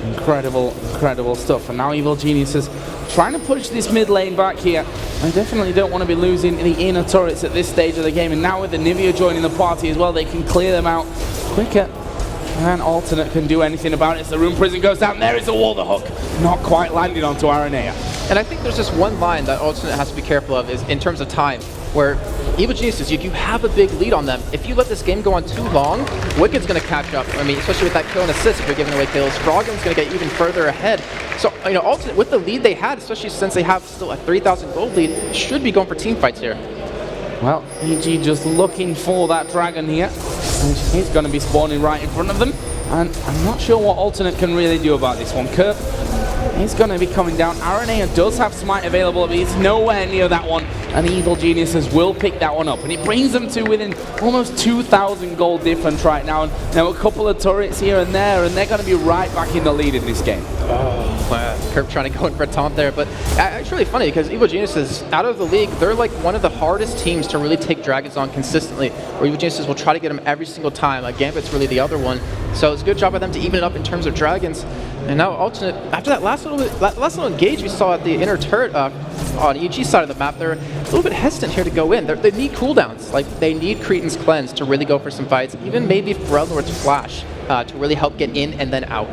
Incredible, incredible stuff. And now Evil Geniuses trying to push this mid lane back here. I definitely don't want to be losing the inner turrets at this stage of the game. And now with the Nivea joining the party as well, they can clear them out quicker. And Alternate can do anything about it. As the Rune Prison goes down, there is a wall, the hook. Not quite landing onto Aranea. And I think there's just one line that Alternate has to be careful of is in terms of time, where Evil Geniuses, you have a big lead on them. If you let this game go on too long, Wicked's going to catch up. I mean, especially with that kill and assist, if you're giving away kills, Froggen's going to get even further ahead. So, you know, Alternate, with the lead they had, especially since they have still a 3,000 gold lead, should be going for team fights here. Well, EG just looking for that dragon here. And he's going to be spawning right in front of them. And I'm not sure what Alternate can really do about this one. Kerp is going to be coming down. Aranea does have Smite available, but he's nowhere near that one. And Evil Geniuses will pick that one up. And it brings them to within almost 2,000 gold difference right now. And now a couple of turrets here and there, and they're going to be right back in the lead in this game. Oh, wow. Kerp trying to go in for a taunt there, but it's really funny because Evil Geniuses, out of the league, they're like one of the hardest teams to really take dragons on consistently, where Evil Geniuses will try to get them every single time. Gambit's really the other one. So it's a good job by them to even it up in terms of dragons. And now Alternate, after that last little engage we saw at the inner turret on EG side of the map, they're a little bit hesitant here to go in. They need cooldowns. Like, they need Cretan's Cleanse to really go for some fights, even maybe Freljord's Flash to really help get in and then out.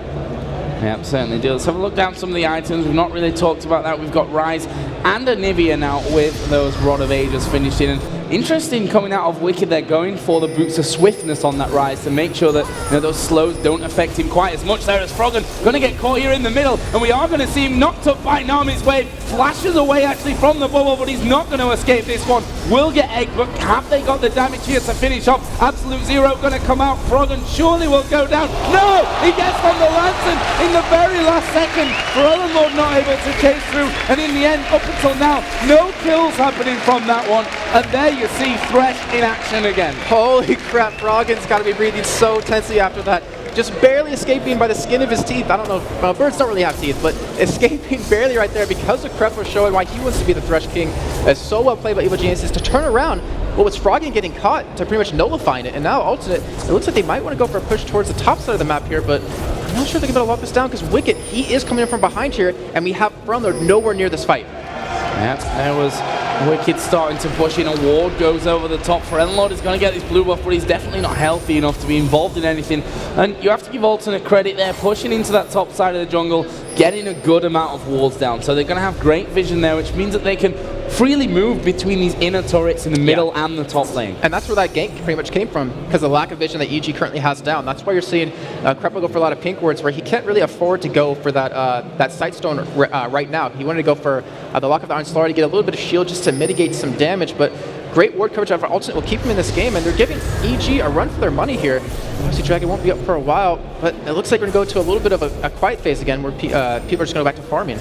Yep, certainly do. Let's have a look down some of the items. We've not really talked about that. We've got Rise and a Nivea now with those Rod of Ages finished in. And interesting coming out of Wicked, they're going for the Boots of Swiftness on that Rise to make sure that, you know, those slows don't affect him quite as much there as Froggen. Going to get caught here in the middle, and we are going to see him knocked up by Nami's Wave. Flashes away actually from the bubble, but he's not going to escape this one. Will get egg, but have they got the damage here to finish off? Absolute Zero going to come out. Froggen surely will go down. No! He gets from the Lantern in the very last second. Freljord not able to chase through, and in the end, up until now, no kills happening from that one. And there you see Thresh in action again. Holy crap, Froggen's got to be breathing so tensely after that. Just barely escaping by the skin of his teeth. I don't know, well, birds don't really have teeth, but escaping barely right there because of Krepler showing why he wants to be the Thresh King. So well played by Evil Geniuses to turn around what was Froggen getting caught to pretty much nullifying it. And now Alternate, it looks like they might want to go for a push towards the top side of the map here, but I'm not sure they're going to lock this down because Wicked, he is coming in from behind here, and we have Freljord nowhere near this fight. Yep, there was Wicked starting to push in. A ward goes over the top. Freljord is going to get this blue buff, but he's definitely not healthy enough to be involved in anything. And you have to give Alternate credit there, pushing into that top side of the jungle, getting a good amount of wards down. So they're going to have great vision there, which means that they can freely move between these inner turrets in the middle and the top lane. And that's where that gank pretty much came from, because the lack of vision that EG currently has down. That's why you're seeing Krepler go for a lot of pink wards, where he can't really afford to go for that that Sightstone right now. He wanted to go for the Lock of the Iron Slayer to get a little bit of shield just to mitigate some damage, but great ward coverage out for Alternate will keep him in this game, and they're giving EG a run for their money here. Obviously, Dragon won't be up for a while, but it looks like we're going to go to a little bit of a quiet phase again, where people are just going to go back to farming.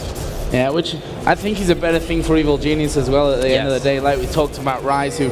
Yeah, which I think is a better thing for Evil Genius as well at the end of the day. Like we talked about Rise, who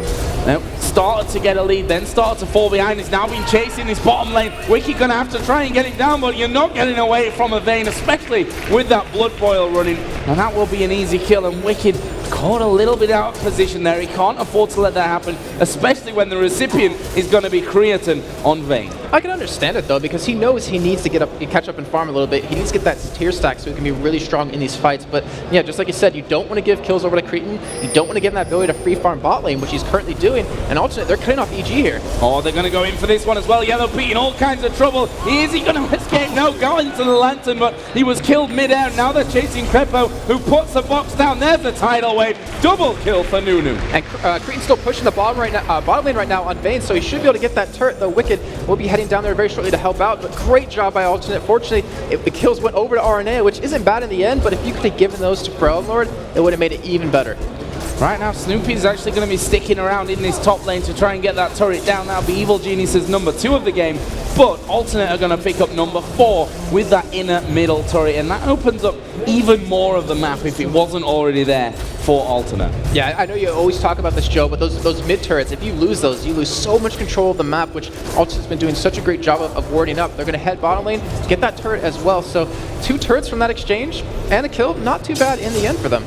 started to get a lead, then started to fall behind. He's now been chasing this bottom lane. Wicked going to have to try and get it down, but you're not getting away from a Vayne, especially with that Blood Boil running. And that will be an easy kill, and Wicked caught a little bit out of position there. He can't afford to let that happen, especially when the recipient is going to be Cretan on Vayne. I can understand it though, because he knows he needs to catch up and farm a little bit. He needs to get that tier stack so he can be really strong in these fights. But yeah, just like you said, you don't want to give kills over to Cretan. You don't want to give him that ability to free farm bot lane, which he's currently doing. And Alternate, they're cutting off EG here. Oh, they're going to go in for this one as well. Yellow Pete in all kinds of trouble. Is he going to escape? No, going to the Lantern, but he was killed mid-air. Now they're chasing Krepo, who puts the box down. There's the tidal wave. Double kill for Nunu. And Cretan's still pushing the bottom lane right now on Vayne, so he should be able to get that turret. The Wicked will be heading down there very shortly to help out, but great job by Alternate. Fortunately, the kills went over to Aranea, which isn't bad in the end, but if you could have given those to Freljord, it would have made it even better. Right now, Snoopy's actually going to be sticking around in this top lane to try and get that turret down. That'll be Evil Genius's number 2 of the game, but Alternate are going to pick up number 4 with that inner middle turret, and that opens up even more of the map if it wasn't already there for Alternate. Yeah, I know you always talk about this, Joe, but those mid turrets, if you lose those, you lose so much control of the map, which Alternate's been doing such a great job of warding up. They're going to head bottom lane, get that turret as well. So 2 turrets from that exchange and a kill, not too bad in the end for them.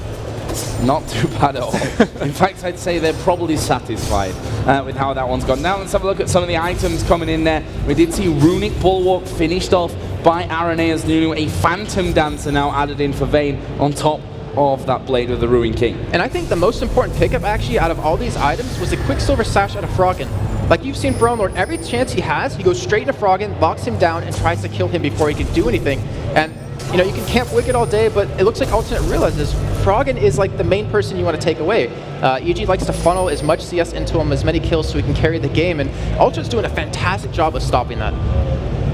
Not too bad at all. In fact, I'd say they're probably satisfied with how that one's gone. Now let's have a look at some of the items coming in there. We did see Runic Bulwark finished off by Arenea's Nunu. A Phantom Dancer now added in for Vayne on top of that Blade of the Ruin King. And I think the most important pickup actually out of all these items was the Quicksilver Sash out of Froggen. Like you've seen Throne Lord, every chance he has, he goes straight into Froggen, locks him down, and tries to kill him before he can do anything. And you know, you can camp Wicked all day, but it looks like Alternate realizes Froggen is like the main person you want to take away. EG likes to funnel as much CS into him, as many kills so he can carry the game, and Alternate's doing a fantastic job of stopping that.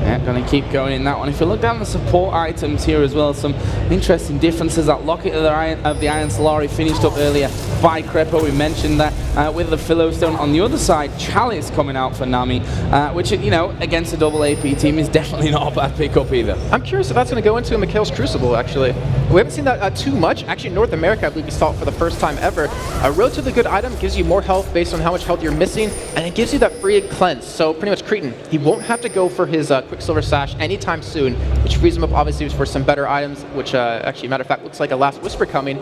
Yeah, going to keep going in that one. If you look down the support items here as well, some interesting differences. That Locket of the Iron Solari finished up earlier by Crepo. We mentioned that with the Philostone. On the other side, Chalice coming out for Nami, which, you know, against a double AP team is definitely not a bad pickup either. I'm curious if that's going to go into Mikhail's Crucible, actually. We haven't seen that too much. Actually, in North America, I believe we saw it for the first time ever. A relatively good item, gives you more health based on how much health you're missing, and it gives you that free cleanse. So pretty much Cretan, he won't have to go for his Quicksilver Sash anytime soon, which frees him up obviously for some better items, which actually, matter of fact, looks like a Last Whisper coming.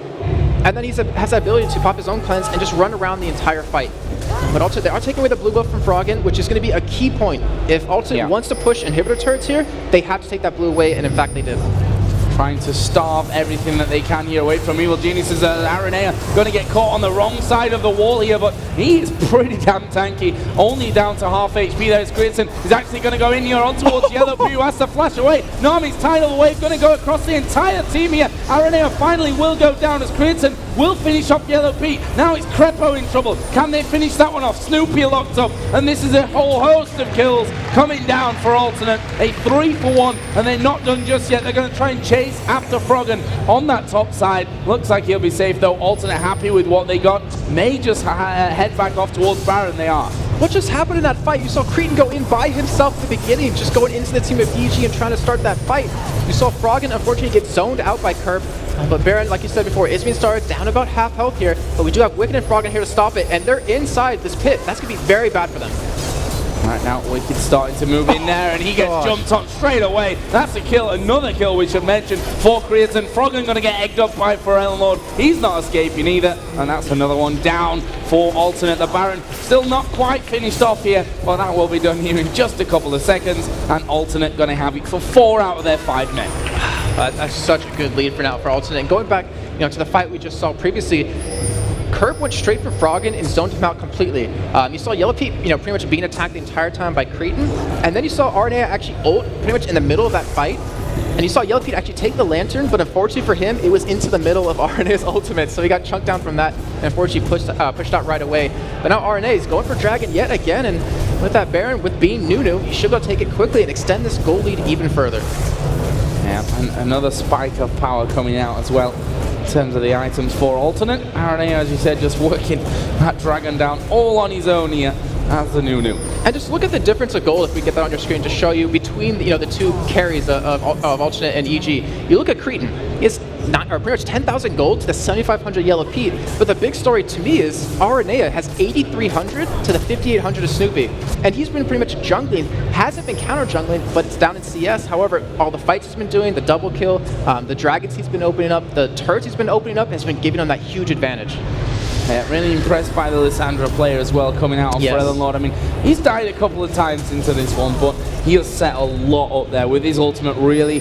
And then he has the ability to pop his own cleanse and just run around the entire fight. But also, they are taking away the blue buff from Froggen, which is going to be a key point. If Alternate wants to push inhibitor turrets here, they have to take that blue away, and in fact, they did. Trying to starve everything that they can here away from Evil Geniuses. Aranea going to get caught on the wrong side of the wall here, but he is pretty damn tanky. Only down to half HP there. It's Gridson. He's actually going to go in here on towards Yellow P, who has to flash away. Nami's tidal wave going to go across the entire team here. Aranea finally will go down as Gridson will finish off Yellow P. Now it's Crepo in trouble. Can they finish that one off? Snoopy locked up, and this is a whole host of kills coming down for Alternate. A 3-for-1, and they're not done just yet. They're going to try and chase after Froggen on that top side. Looks like he'll be safe though. Alternate happy with what they got. May just head back off towards Baron. They are. What just happened in that fight? You saw Cretan go in by himself at the beginning, just going into the team of EG and trying to start that fight. You saw Froggen unfortunately get zoned out by Kerp, but Baron, like you said before, is being started down about half health here, but we do have Wicked and Froggen here to stop it, and they're inside this pit. That's going to be very bad for them. Right now, Wicked starting to move in there, and he gets jumped on straight away. That's a kill, another kill we should mention for Cretan. Froggen going to get egged up by Pharrell Lord. He's not escaping either, and that's another one down for Alternate. The Baron still not quite finished off here, but that will be done here in just a couple of seconds, and Alternate going to have it for 4 out of their 5 men. That's such a good lead for now for Alternate. And going back, to the fight we just saw previously, Kerp went straight for Froggen and zoned him out completely. You saw Yellow Pete, pretty much being attacked the entire time by Cretan, and then you saw Aranea actually ult pretty much in the middle of that fight, and you saw Yellow Pete actually take the lantern, but unfortunately for him, it was into the middle of Aranea's ultimate, so he got chunked down from that, and unfortunately pushed out right away. But now Aranea is going for Dragon yet again, and with that Baron, with being Nunu, he should be able to take it quickly and extend this goal lead even further. Yeah, and another spike of power coming out as well. In terms of the items for Alternate, Aranea, as you said, just working that Dragon down all on his own here as the Nunu. And just look at the difference of gold, if we get that on your screen, to show you between the two carries of Alternate and EG. You look at Cretan, he has pretty much 10,000 gold to the 7,500 Yellow Pete, but the big story to me is Aranea has 8,300 to the 5,800 of Snoopy, and he's been pretty much jungling, hasn't been counter jungling, but it's down in CS. However, all the fights he's been doing, the double kill, the dragons he's been opening up, the turrets he's been opening up, has been giving him that huge advantage. Yeah, really impressed by the Lissandra player as well, coming out on Pharrell Lord. I mean, he's died a couple of times into this one, but he has set a lot up there with his ultimate really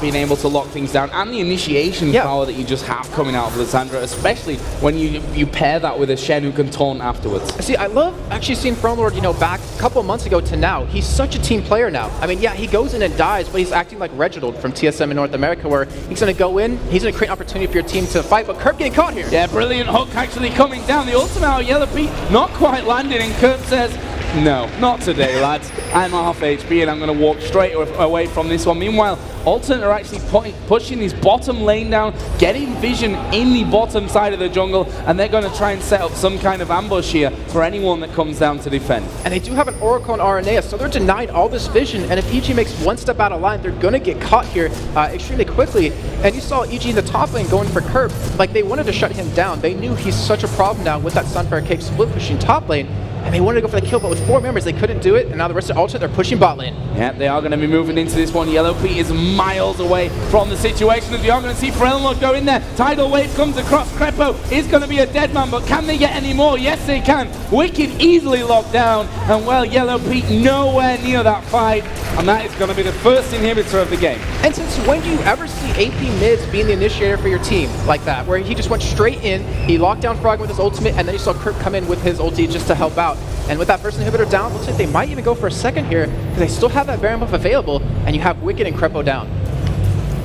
being able to lock things down, and the initiation power that you just have coming out of Lissandra, especially when you pair that with a Shen who can taunt afterwards. See, I love actually seeing Pharrell Lord, back a couple of months ago to now. He's such a team player now. I mean, yeah, he goes in and dies, but he's acting like Reginald from TSM in North America, where he's going to go in, he's going to create an opportunity for your team to fight, but Kerp getting caught here. Yeah, brilliant hook actually coming down. The ultimate out of Yellow Pete not quite landing, and Kerp says, no, not today, lads. I'm half HP and I'm going to walk straight away from this one. Meanwhile, Alternate are actually pushing his bottom lane down, getting vision in the bottom side of the jungle, and they're going to try and set up some kind of ambush here for anyone that comes down to defend. And they do have an Oracle on Aranea, so they're denied all this vision, and if EG makes one step out of line, they're going to get caught here extremely quickly. And you saw EG in the top lane going for Kerp, like they wanted to shut him down. They knew he's such a problem now with that Sunfire Cape split pushing top lane. and they wanted to go for the kill, but with 4 members, they couldn't do it, and now the rest of Alternate, they're pushing bot lane. Yeah, they are going to be moving into this one. Yellow Pete is miles away from the situation, as we are going to see Frelenlord go in there. Tidal Wave comes across. Crepo is going to be a dead man, but can they get any more? Yes, they can. Wicked easily locked down, and well, Yellow Pete nowhere near that fight, and that is going to be the first inhibitor of the game. And since when do you ever see AP mids being the initiator for your team like that, where he just went straight in, he locked down Frog with his ultimate, and then you saw Kurt come in with his ulti just to help out. And with that first inhibitor down, looks like they might even go for a second here, because they still have that Baron buff available, and you have Wicked and Crepo down.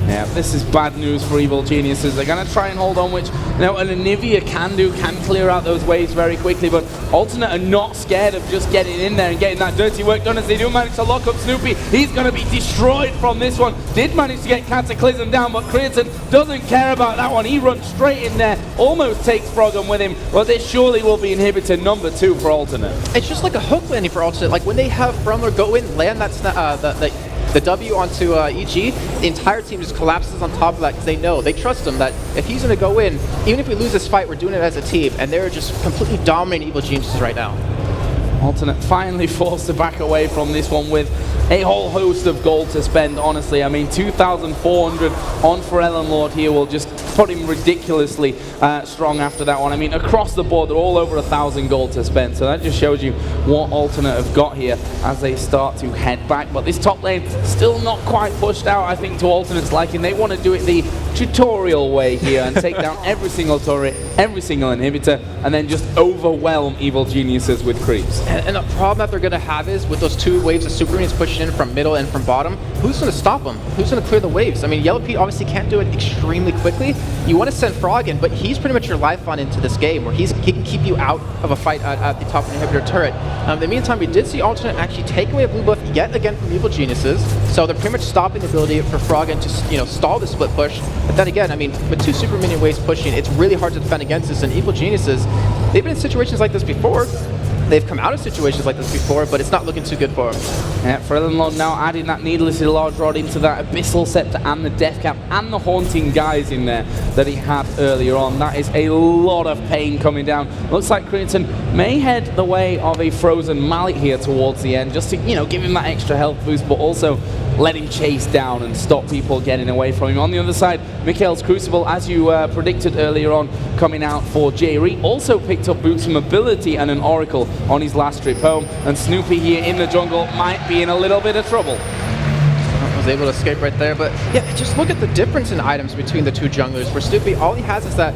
Yeah, this is bad news for Evil Geniuses. They're going to try and hold on, which, you know, an Anivia can clear out those waves very quickly, but Alternate are not scared of just getting in there and getting that dirty work done, as they do manage to lock up Snoopy. He's going to be destroyed from this one. Did manage to get Cataclysm down, but Creaton doesn't care about that one. He runs straight in there, almost takes Froggen with him, but this surely will be inhibitor number 2 for Alternate. It's just like a hook landing for Alternate. Like when they have Frumler go in, land that the W onto EG, the entire team just collapses on top of that, because they know, they trust him that if he's going to go in, even if we lose this fight, we're doing it as a team, and they're just completely dominating Evil Geniuses right now. Alternate finally forced to back away from this one with a whole host of gold to spend, honestly. I mean, 2,400 on Frelenlord here will just put him ridiculously strong after that one. I mean, across the board, they're all over 1,000 gold to spend, so that just shows you what Alternate have got here as they start to head back. But this top lane still not quite pushed out, I think, to Alternate's liking. They want to do it the tutorial way here and take down every single turret, every single inhibitor, and then just overwhelm Evil Geniuses with creeps. And the problem that they're going to have is, with those 2 waves of super minions pushing in from middle and from bottom, who's going to stop them? Who's going to clear the waves? I mean, Yellow Pete obviously can't do it extremely quickly. You want to send Frog in, but he's pretty much your lifeline into this game, where he can keep you out of a fight at the top of the inhibitor turret. In the meantime, we did see Alternate actually take away a blue buff yet again from Evil Geniuses, so they're pretty much stopping the ability for Froggen to, you know, stall the split push. But then again, I mean, with 2 super minion waves pushing, it's really hard to defend against this, and Evil Geniuses, they've been in situations like this before. They've come out of situations like this before, but it's not looking too good for them. Yeah, Frelenlord now adding that needlessly large rod into that Abyssal Scepter and the Death Cap and the Haunting Guys in there that he had earlier on. That is a lot of pain coming down. Looks like Creaton may head the way of a Frozen Mallet here towards the end, just to, you know, give him that extra health boost, but also let him chase down and stop people getting away from him. On the other side, Mikhail's Crucible, as you predicted earlier on, coming out for Jerry, also picked up boost from Ability and an Oracle on his last trip home, and Snoopy here in the jungle might be in a little bit of trouble. Was able to escape right there, but yeah, just look at the difference in items between the 2 junglers, where Snoopy, all he has is that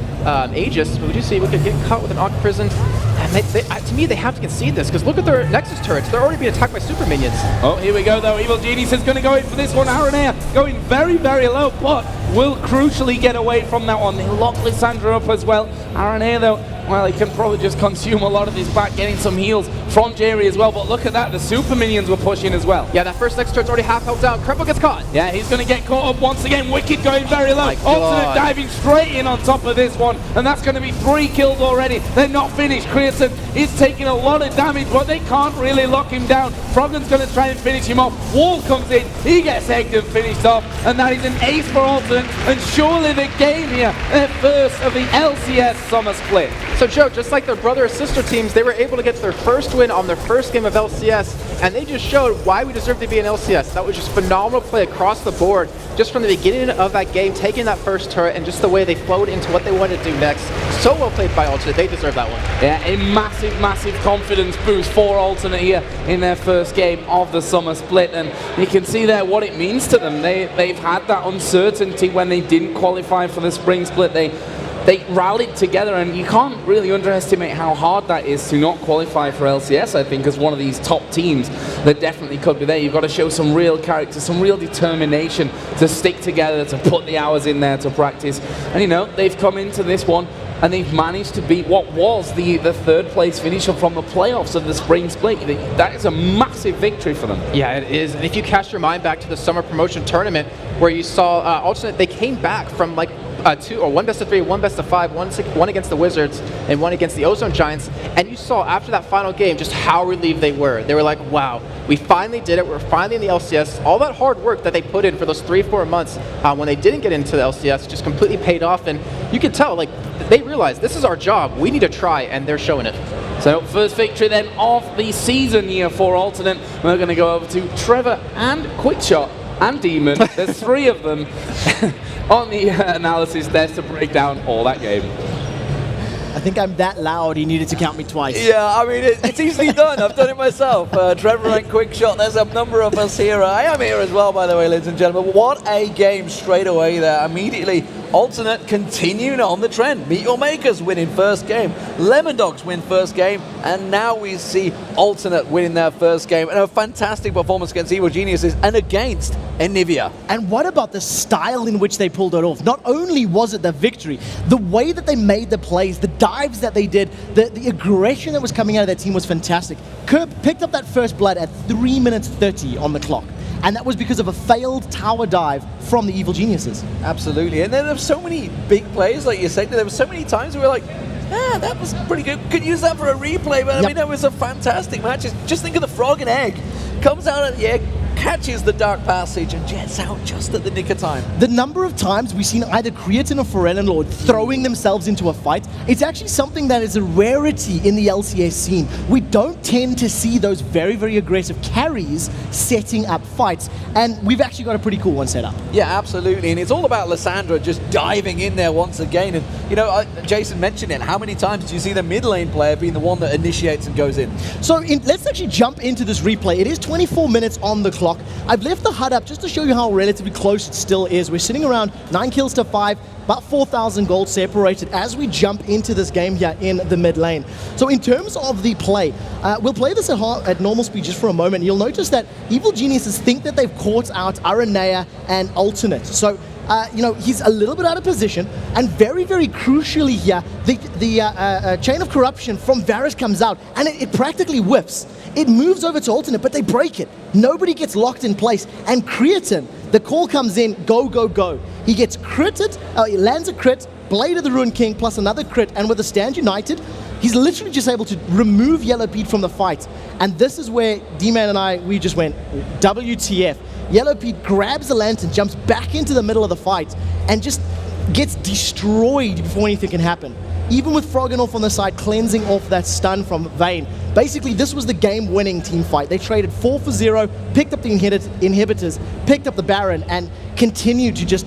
Aegis, but we do see we could get caught with an Octa Prison, and to me, they have to concede this, because look at their Nexus turrets, they're already being attacked by super minions. Oh, here we go though, Evil Genius is going to go in for this one. Aranea going very, very low, but will crucially get away from that one. They lock Lissandra up as well. Aranea though, well, he can probably just consume a lot of this back, getting some heals from Jerry as well, but look at that, the super minions were pushing as well. Yeah, that first Nexus turret's already half held down. Crepo gets caught. Yeah, he's going to get caught up once again. Wicked going very low. Alternate diving straight in on top of this one, and that's going to be 3 kills already. They're not finished. Creaton is taking a lot of damage, but they can't really lock him down. Froggen's going to try and finish him off. Wall comes in, he gets egged and finished off, and that is an ace for Alternate, and surely the game here, their first of the LCS summer split. So Joe, just like their brother or sister teams, they were able to get their first win on their first game of LCS, and they just showed why we deserve to be in LCS. That was just phenomenal play across the board, just from the beginning of that game, taking that first turret, and just the way they flowed into what they wanted to do next. So well played by Alternate, they deserve that one. Yeah, a massive, massive confidence boost for Alternate here in their first game of the summer split, and you can see there what it means to them. They've had that uncertainty when they didn't qualify for the spring split. They rallied together, and you can't really underestimate how hard that is to not qualify for LCS, I think, as one of these top teams that definitely could be there. You've got to show some real character, some real determination to stick together, to put the hours in there to practice. And, you know, they've come into this one, and they've managed to beat what was the 3rd place finisher from the playoffs of the spring split. That is a massive victory for them. Yeah, it is. And if you cast your mind back to the summer promotion tournament, where you saw Alternate, they came back from like 1 best of 3, 1 best of 5, one against the Wizards and 1 against the Ozone Giants, and you saw after that final game just how relieved they were. They were like, wow, we finally did it, we're finally in the LCS. All that hard work that they put in for those 3-4 months when they didn't get into the LCS just completely paid off, and you could tell, like, they realized this is our job, we need to try, and they're showing it. So first victory then of the season here for Alternate. We're going to go over to Trevor and Quickshot and Demon. There's three of them on the analysis desk to break down all that game. I think I'm that loud, he needed to count me twice. Yeah, I mean, it's easily done. I've done it myself. Trevor and Quickshot, there's a number of us here. I am here as well, by the way, ladies and gentlemen. What a game straight away there. Immediately, Alternate continuing on the trend. Meet Your Makers winning first game. Lemon Dogs win first game. And now we see Alternate winning their first game. And a fantastic performance against Evil Geniuses and against Anivia. And what about the style in which they pulled it off? Not only was it the victory, the way that they made the plays, the dives that they did, the aggression that was coming out of their team was fantastic. Kerb picked up that first blood at 3 minutes 30 on the clock. And that was because of a failed tower dive from the Evil Geniuses. Absolutely. And then there were so many big plays, like you said. There were so many times we were like, yeah, that was pretty good. Could use that for a replay, but I mean, that was a fantastic match. Just think of the frog and egg. Comes out of the egg, catches the Dark Passage, and jets out just at the nick of time. The number of times we've seen either Creatin or Foreign Lord throwing themselves into a fight, it's actually something that is a rarity in the LCS scene. We don't tend to see those very, very aggressive carries setting up fights, and we've actually got a pretty cool one set up. Yeah, absolutely, and it's all about Lysandra just diving in there once again. And you know, Jason mentioned it. How many times do you see the mid lane player being the one that initiates and goes in? So let's actually jump into this replay. It is 24 minutes on the clock. I've left the HUD up just to show you how relatively close it still is. We're sitting around 9 kills to 5, about 4,000 gold separated as we jump into this game here in the mid lane. So in terms of the play, we'll play this at normal speed just for a moment. You'll notice that Evil Geniuses think that they've caught out Aranea and Alternate. So you know, he's a little bit out of position, and very, very crucially here, the chain of corruption from Varus comes out, and it practically whiffs. It moves over to Alternate, but they break it. Nobody gets locked in place, and Creatin, the call comes in, go, go, go. He gets critted, he lands a crit, Blade of the Ruined King plus another crit, and with a Stand United, he's literally just able to remove Yellow Pete from the fight. And this is where D-Man and we just went, WTF. Yellow Pete grabs the lantern, jumps back into the middle of the fight, and just gets destroyed before anything can happen. Even with Froganoff on the side, cleansing off that stun from Vayne. Basically, this was the game-winning team fight. They traded 4 for 0, picked up the inhibitors, picked up the Baron, and continued to just,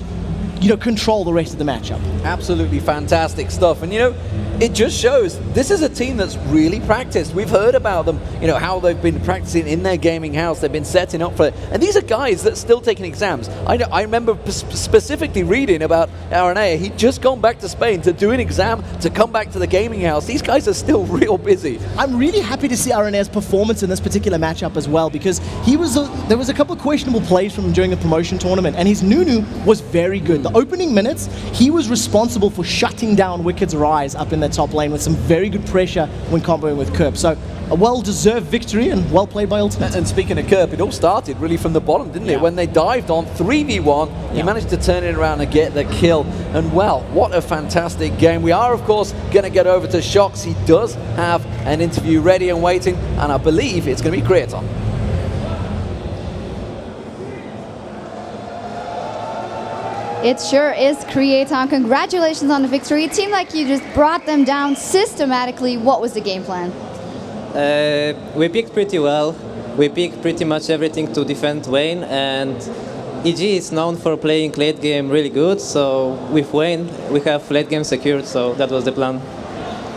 you know, control the rest of the matchup. Absolutely fantastic stuff. And you know, it just shows this is a team that's really practiced. We've heard about them, you know, how they've been practicing in their gaming house. They've been setting up for it. And these are guys that are still taking exams. I remember specifically reading about Aranea. He'd just gone back to Spain to do an exam to come back to the gaming house. These guys are still real busy. I'm really happy to see Aranea's performance in this particular matchup as well, because there was a couple of questionable plays from him during the promotion tournament, and his Nunu was very good. The opening minutes, he was responsible for shutting down Wicked's Rise up in the top lane with some very good pressure when comboing with Kerb. So a well-deserved victory and well played by Ultimate. And speaking of Kerb, it all started really from the bottom, didn't it? When they dived on 3v1, he managed to turn it around and get the kill. And well, what a fantastic game. We are, of course, going to get over to Shox. He does have an interview ready and waiting, and I believe it's going to be Creaton. It sure is, Creaton. Congratulations on the victory. It seemed like you just brought them down systematically. What was the game plan? We picked pretty well. We picked pretty much everything to defend Vayne, and EG is known for playing late game really good, so with Vayne we have late game secured, so that was the plan.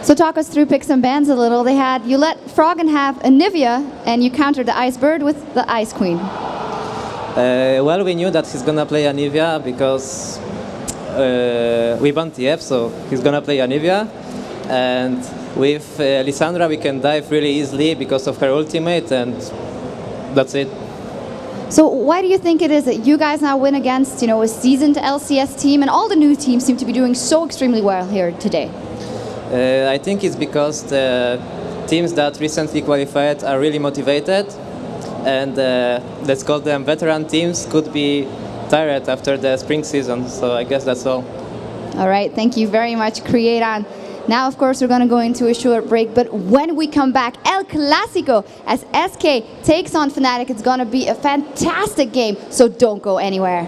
So talk us through picks and bans a little. You let Froggen have Anivia, and you countered the Ice Bird with the Ice Queen. Well, we knew that he's gonna play Anivia because we banned TF, so he's gonna play Anivia. And with Lysandra, we can dive really easily because of her ultimate, and that's it. So why do you think it is that you guys now win against, you know, a seasoned LCS team, and all the new teams seem to be doing so extremely well here today? I think it's because the teams that recently qualified are really motivated, and let's call them veteran teams could be tired after the spring season, so I guess that's all. All right, thank you very much, Creaton. Now, of course, we're going to go into a short break, but when we come back, El Clásico as SK takes on Fnatic. It's going to be a fantastic game, so don't go anywhere.